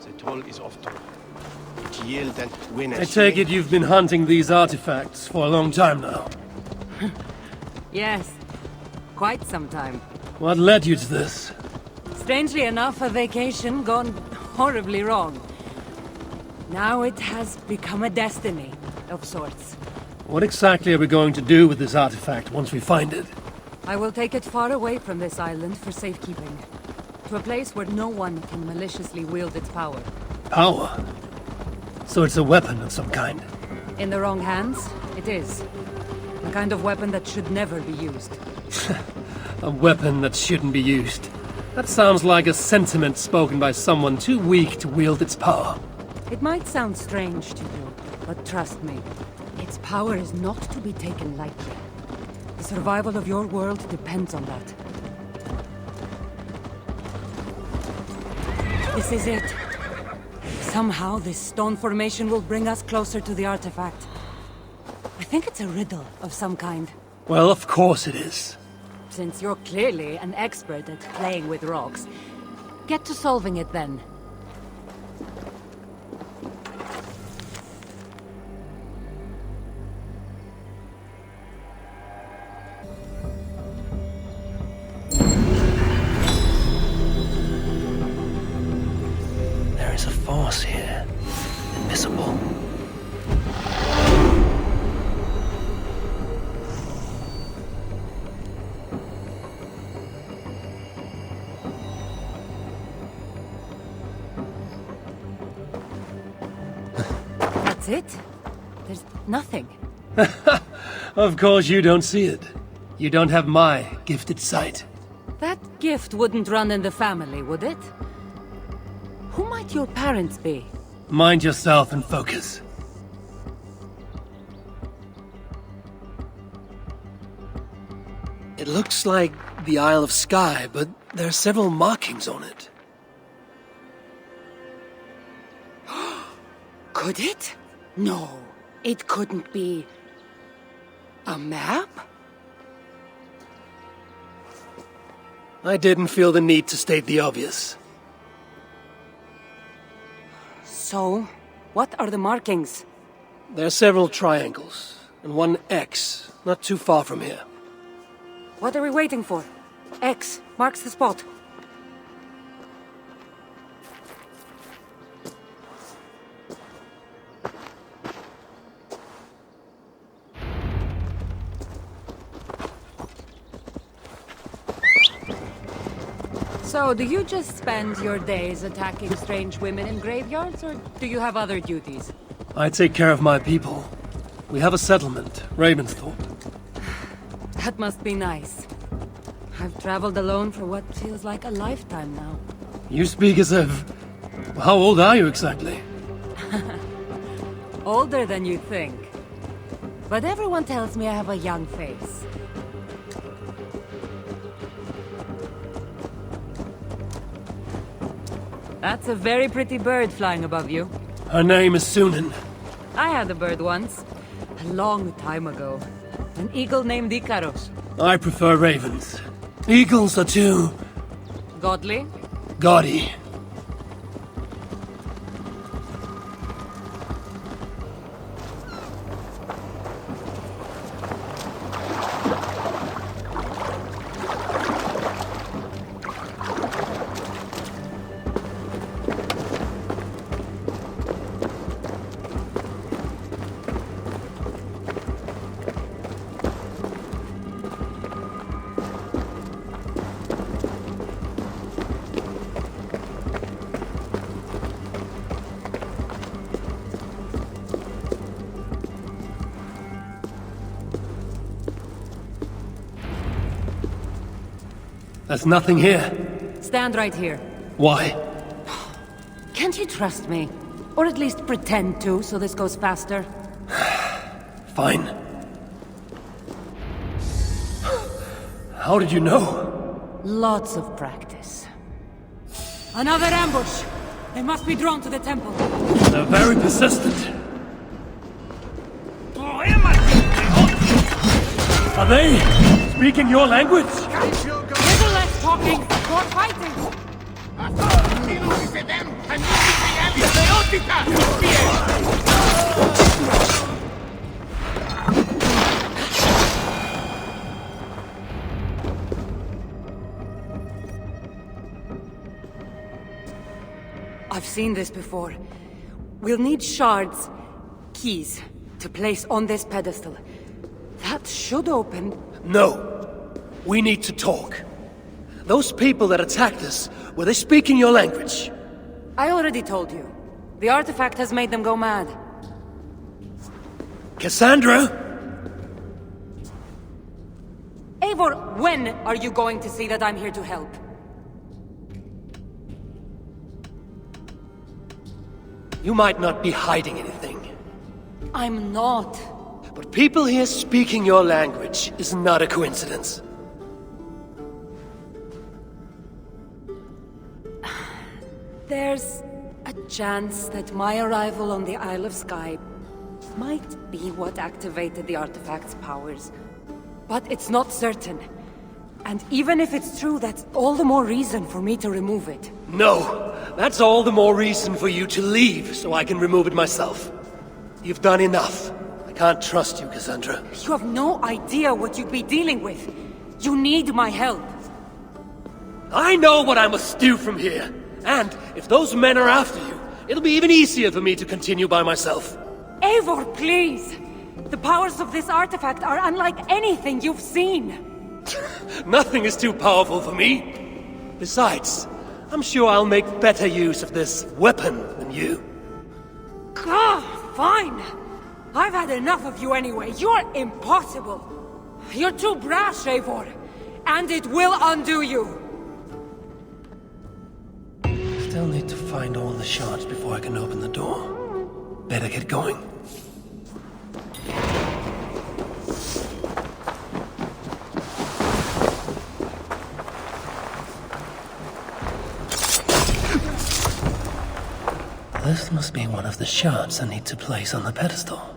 The toll is off to yield and win. I take it you've been hunting these artifacts for a long time now. Yes, quite some time. What led you to this? Strangely enough, a vacation gone horribly wrong. Now it has become a destiny of sorts. What exactly are we going to do with this artifact once we find it? I will take it far away from this island for safekeeping. To a place where no one can maliciously wield its power. Power? So it's a weapon of some kind? In the wrong hands, it is. The kind of weapon that should never be used. A weapon that shouldn't be used. That sounds like a sentiment spoken by someone too weak to wield its power. It might sound strange to you, but trust me, its power is not to be taken lightly. The survival of your world depends on that. This is it. Somehow this stone formation will bring us closer to the artifact. I think it's a riddle of some kind. Well, of course it is. Since you're clearly an expert at playing with rocks, get to solving it then. There is a force here. Invisible. It? There's nothing. Of course you don't see it. You don't have my gifted sight. That gift wouldn't run in the family, would it? Who might your parents be? Mind yourself and focus. It looks like the Isle of Skye, but there are several markings on it. Could it? No, it couldn't be. A map? I didn't feel the need to state the obvious. So, what are the markings? There are several triangles, and one X, not too far from here. What are we waiting for? X marks the spot. So, do you just spend your days attacking strange women in graveyards, or do you have other duties? I take care of my people. We have a settlement, Ravensthorpe. That must be nice. I've traveled alone for what feels like a lifetime now. You speak as if... How old are you exactly? Older than you think. But everyone tells me I have a young face. That's a very pretty bird flying above you. Her name is Sunan. I had a bird once. A long time ago. An eagle named Ikaros. I prefer ravens. Eagles are too... Godly? gaudy. There's nothing here. Stand right here. Why? Can't you trust me? Or at least pretend to, so this goes faster? Fine. How did you know? Lots of practice. Another ambush! They must be drawn to the temple. They're very persistent. Are they speaking your language? Little less talking, more fighting! I've seen this before. We'll need shards, keys, to place on this pedestal. That should open... No. We need to talk. Those people that attacked us, were they speaking your language? I already told you. The artifact has made them go mad. Kassandra? Eivor, when are you going to see that I'm here to help? You might not be hiding anything. I'm not. But people here speaking your language is not a coincidence. There's a chance that my arrival on the Isle of Skye might be what activated the artifact's powers. But it's not certain. And even if it's true, that's all the more reason for me to remove it. No! That's all the more reason for you to leave, so I can remove it myself. You've done enough. I can't trust you, Kassandra. You have no idea what you'd be dealing with. You need my help. I know what I must do from here. And if those men are after you, it'll be even easier for me to continue by myself. Eivor, please! The powers of this artifact are unlike anything you've seen. Nothing is too powerful for me. Besides, I'm sure I'll make better use of this weapon than you. Fine! I've had enough of you anyway. You're impossible. You're too brash, Eivor. And it will undo you. Still need to find all the shards before I can open the door. Better get going. This must be one of the shards I need to place on the pedestal.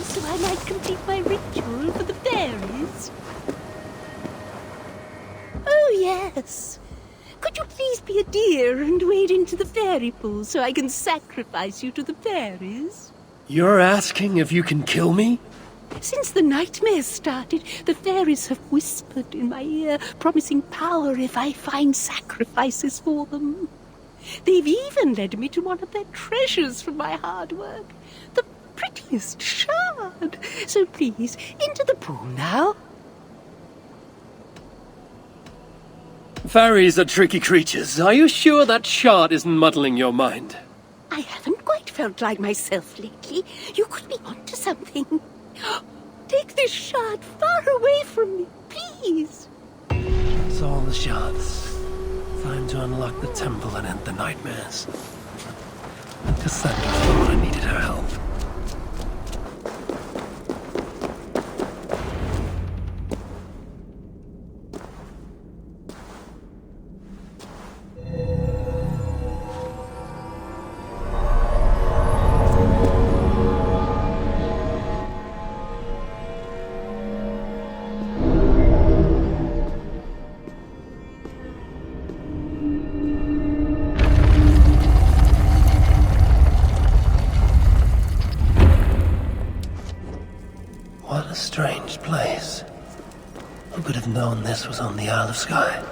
So I might complete my ritual for the fairies. Oh, yes. Could you please be a dear and wade into the fairy pool so I can sacrifice you to the fairies? You're asking if you can kill me? Since the nightmares started, the fairies have whispered in my ear, promising power if I find sacrifices for them. They've even led me to one of their treasures from my hard work. The prettiest shard. So please, into the pool now. Fairies are tricky creatures. Are you sure that shard isn't muddling your mind? I haven't quite felt like myself lately. You could be onto something. Take this shard far away from me, please. That's all the shards. Time to unlock the temple and end the nightmares. Kassandra thought I needed her help. What a strange place. Who could have known this was on the Isle of Skye?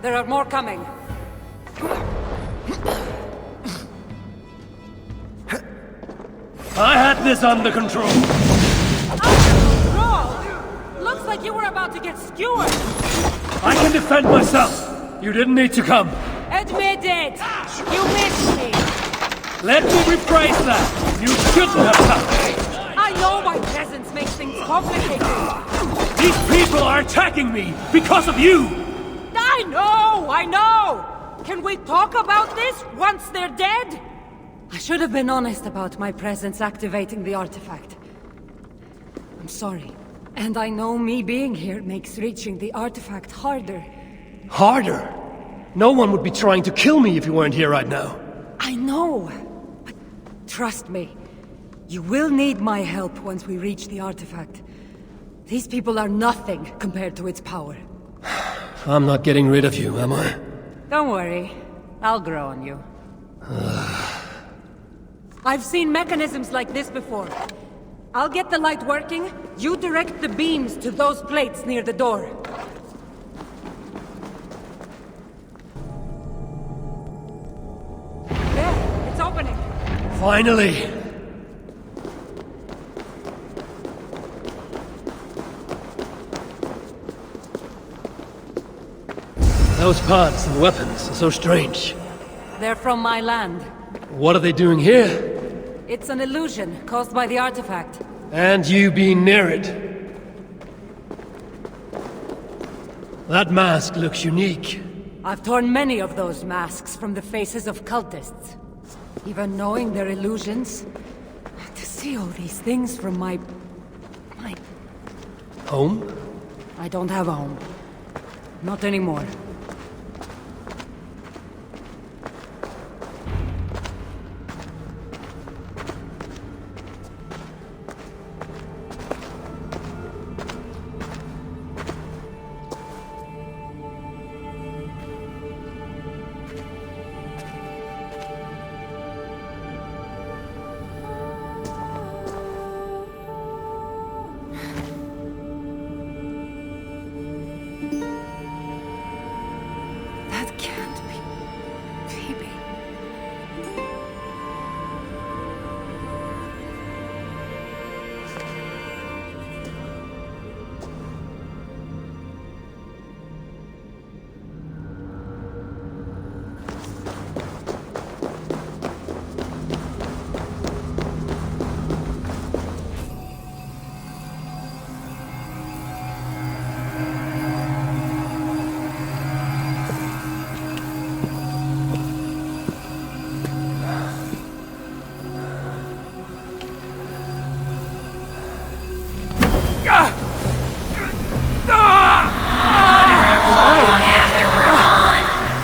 There are more coming. I had this under control. Roll! Looks like you were about to get skewered. I can defend myself. You didn't need to come. Admit it! You missed me! Let me rephrase that. You shouldn't have come. I know my presence makes things complicated. These people are attacking me because of you. I know! Can we talk about this once they're dead? I should have been honest about my presence activating the artifact. I'm sorry. And I know me being here makes reaching the artifact harder. Harder? No one would be trying to kill me if you weren't here right now. I know. But trust me, you will need my help once we reach the artifact. These people are nothing compared to its power. I'm not getting rid of you, am I? Don't worry. I'll grow on you. I've seen mechanisms like this before. I'll get the light working. You direct the beams to those plates near the door. There, it's opening. Finally! Those parts and weapons are so strange. They're from my land. What are they doing here? It's an illusion caused by the artifact. And you being near it. That mask looks unique. I've torn many of those masks from the faces of cultists. Even knowing they're illusions, to see all these things from my Home? I don't have a home. Not anymore.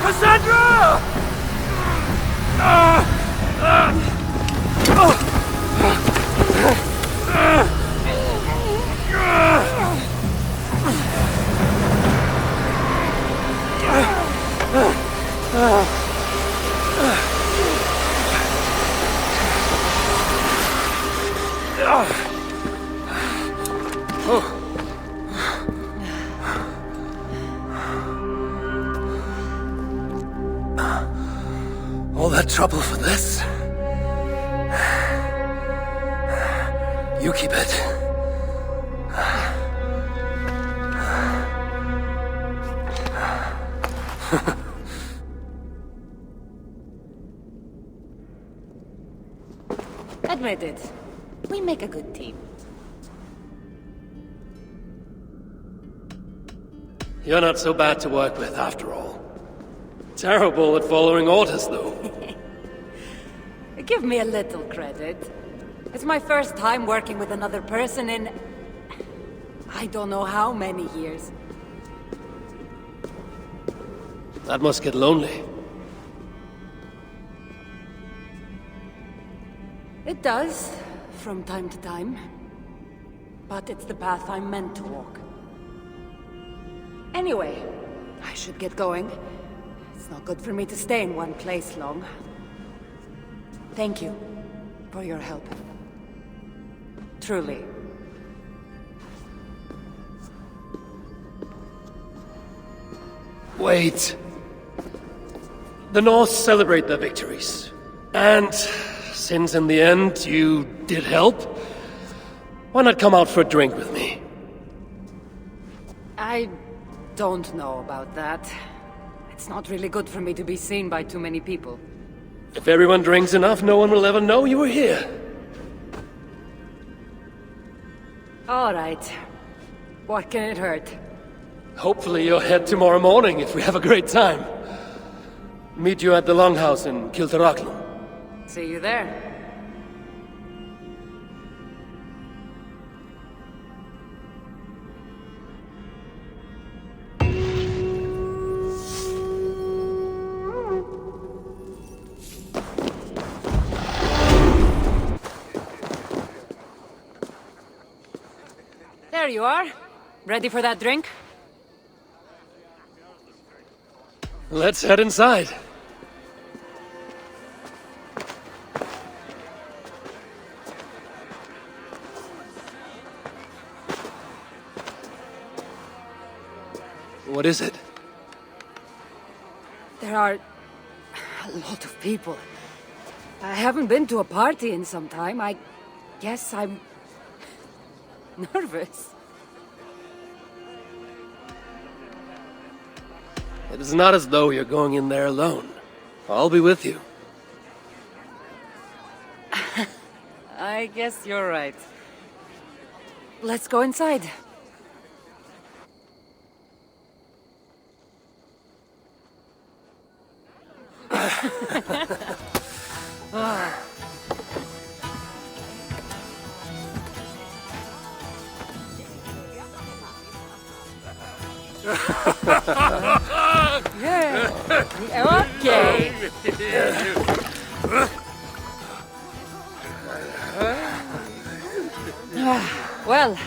Kassandra! All that trouble for this? You keep it. Admit it. We make a good team. You're not so bad to work with, after all. Terrible at following orders, though. Give me a little credit. It's my first time working with another person in... I don't know how many years. That must get lonely. It does, from time to time. But it's the path I'm meant to walk. Anyway, I should get going. It's not good for me to stay in one place long. Thank you for your help. Truly. Wait. The Norse celebrate their victories. And since in the end you did help, why not come out for a drink with me? I don't know about that. It's not really good for me to be seen by too many people. If everyone drinks enough, no one will ever know you were here. All right. What can it hurt? Hopefully you'll head tomorrow morning if we have a great time. Meet you at the Longhouse in Kiltarachlum. See you there. There you are. Ready for that drink? Let's head inside. What is it? There are a lot of people. I haven't been to a party in some time. I guess I'm nervous. It is not as though you're going in there alone. I'll be with you. I guess you're right. Let's go inside. Okay. Well,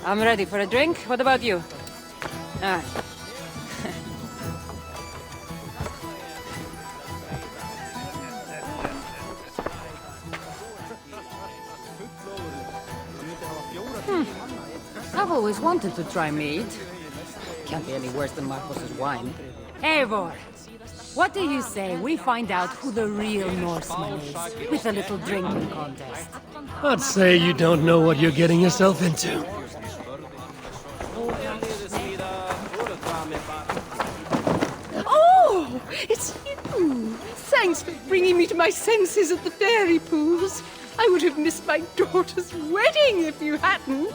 I'm ready for a drink. What about you? I've always wanted to try mead. Can't be any worse than Marcos's wine. Eivor, what do you say we find out who the real Norseman is with a little drinking contest? I'd say you don't know what you're getting yourself into. Oh, it's you. Thanks for bringing me to my senses at the fairy pools. I would have missed my daughter's wedding if you hadn't.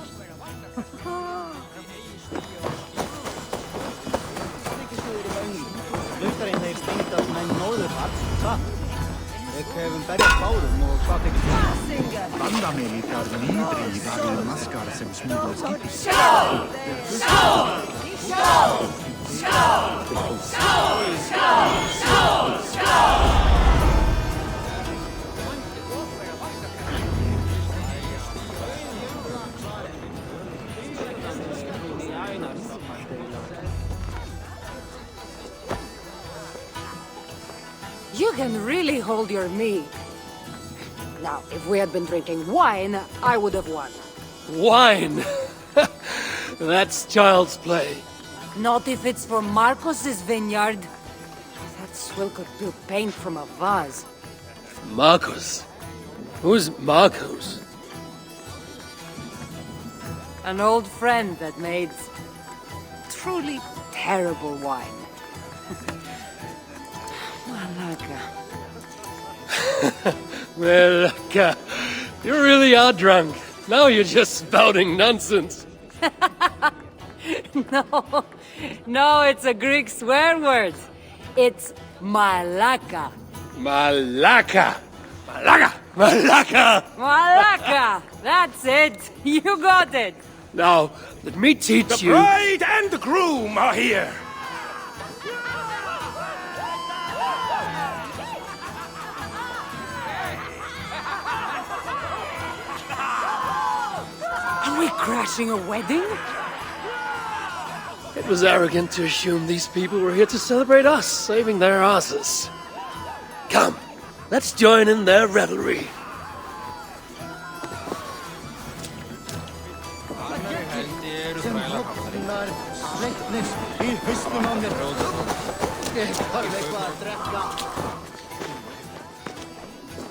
You can really hold your mead. Now, if we had been drinking wine, I would have won. Wine? That's child's play. Not if it's from Marcos's vineyard. That swill could peel paint from a vase. Marcos? Who's Marcos? An old friend that made truly terrible wine. Malaka. You really are drunk. Now you're just spouting nonsense. No, it's a Greek swear word. It's malaka. Malaka. Malaka. Malaka. Malaka. That's it. You got it. Now, let me teach you. The bride and the groom are here. Are we crashing a wedding? It was arrogant to assume these people were here to celebrate us, saving their asses. Come, let's join in their revelry.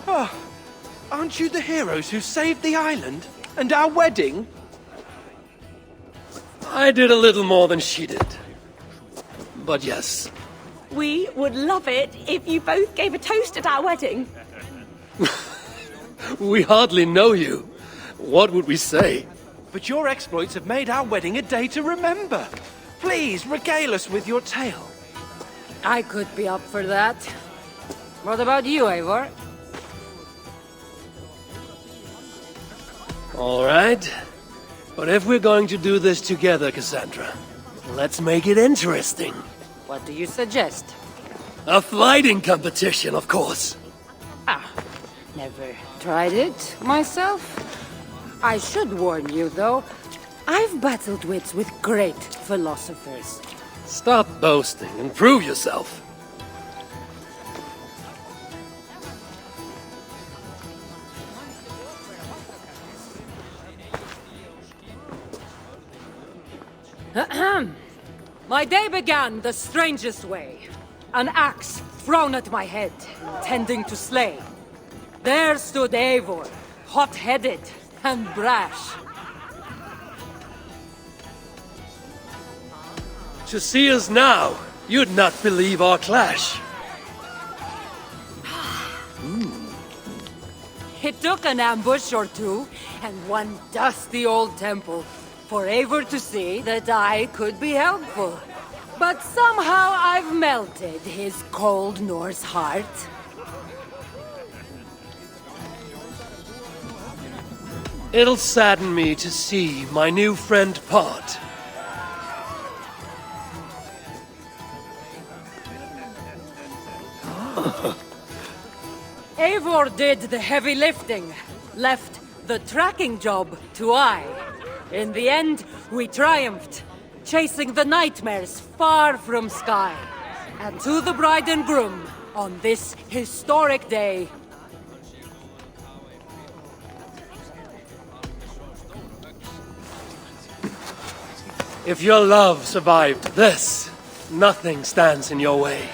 Oh, aren't you the heroes who saved the island and our wedding? I did a little more than she did. But yes. We would love it if you both gave a toast at our wedding. We hardly know you. What would we say? But your exploits have made our wedding a day to remember. Please, regale us with your tale. I could be up for that. What about you, Eivor? All right. But if we're going to do this together, Kassandra, let's make it interesting. What do you suggest? A fighting competition, of course. Never tried it myself. I should warn you, though. I've battled wits with great philosophers. Stop boasting and prove yourself. My day began the strangest way. An axe thrown at my head, intending to slay. There stood Eivor, hot-headed and brash. To see us now, you'd not believe our clash. It took an ambush or two, and one dusty old temple, for Eivor to see that I could be helpful. But somehow I've melted his cold Norse heart. It'll sadden me to see my new friend part. Eivor did the heavy lifting, left the tracking job to I. In the end, we triumphed, chasing the nightmares far from Sky. And to the bride and groom, on this historic day, If your love survived this, nothing stands in your way.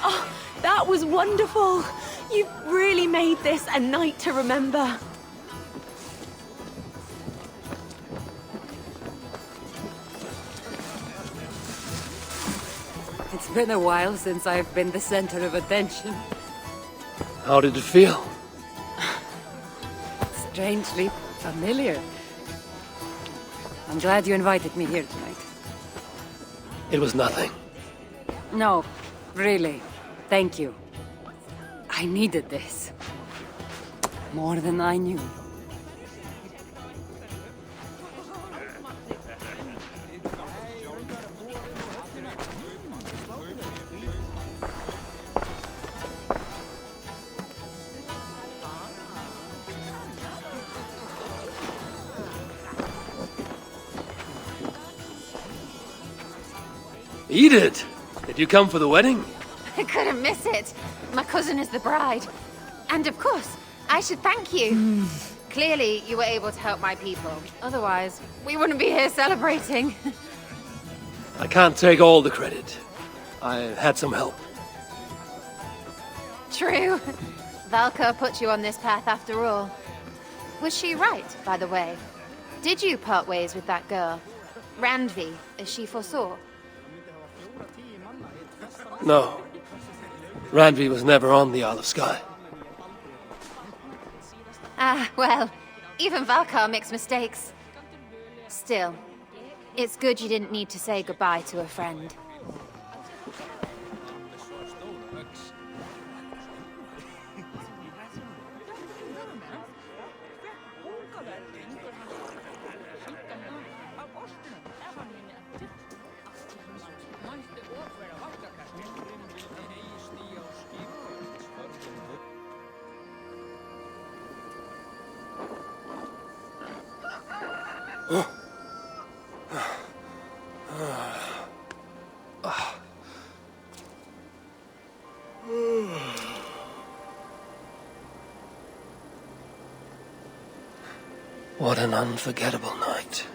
Oh, that was wonderful. You've really made this a night to remember. it's been a while since I've been the center of attention. How did it feel? Strangely familiar. I'm glad you invited me here tonight. It was nothing. No, really. Thank you. I needed this. More than I knew. Edith! Did you come for the wedding? I couldn't miss it. My cousin is the bride. And of course, I should thank you. Clearly, you were able to help my people. Otherwise, we wouldn't be here celebrating. I can't take all the credit. I had some help. True. Valka put you on this path after all. Was she right, by the way? Did you part ways with that girl? Randvi, as she foresaw? No. Randvi was never on the Isle of Skye. Ah, well, even Valkar makes mistakes. Still, it's good you didn't need to say goodbye to a friend. What an unforgettable night.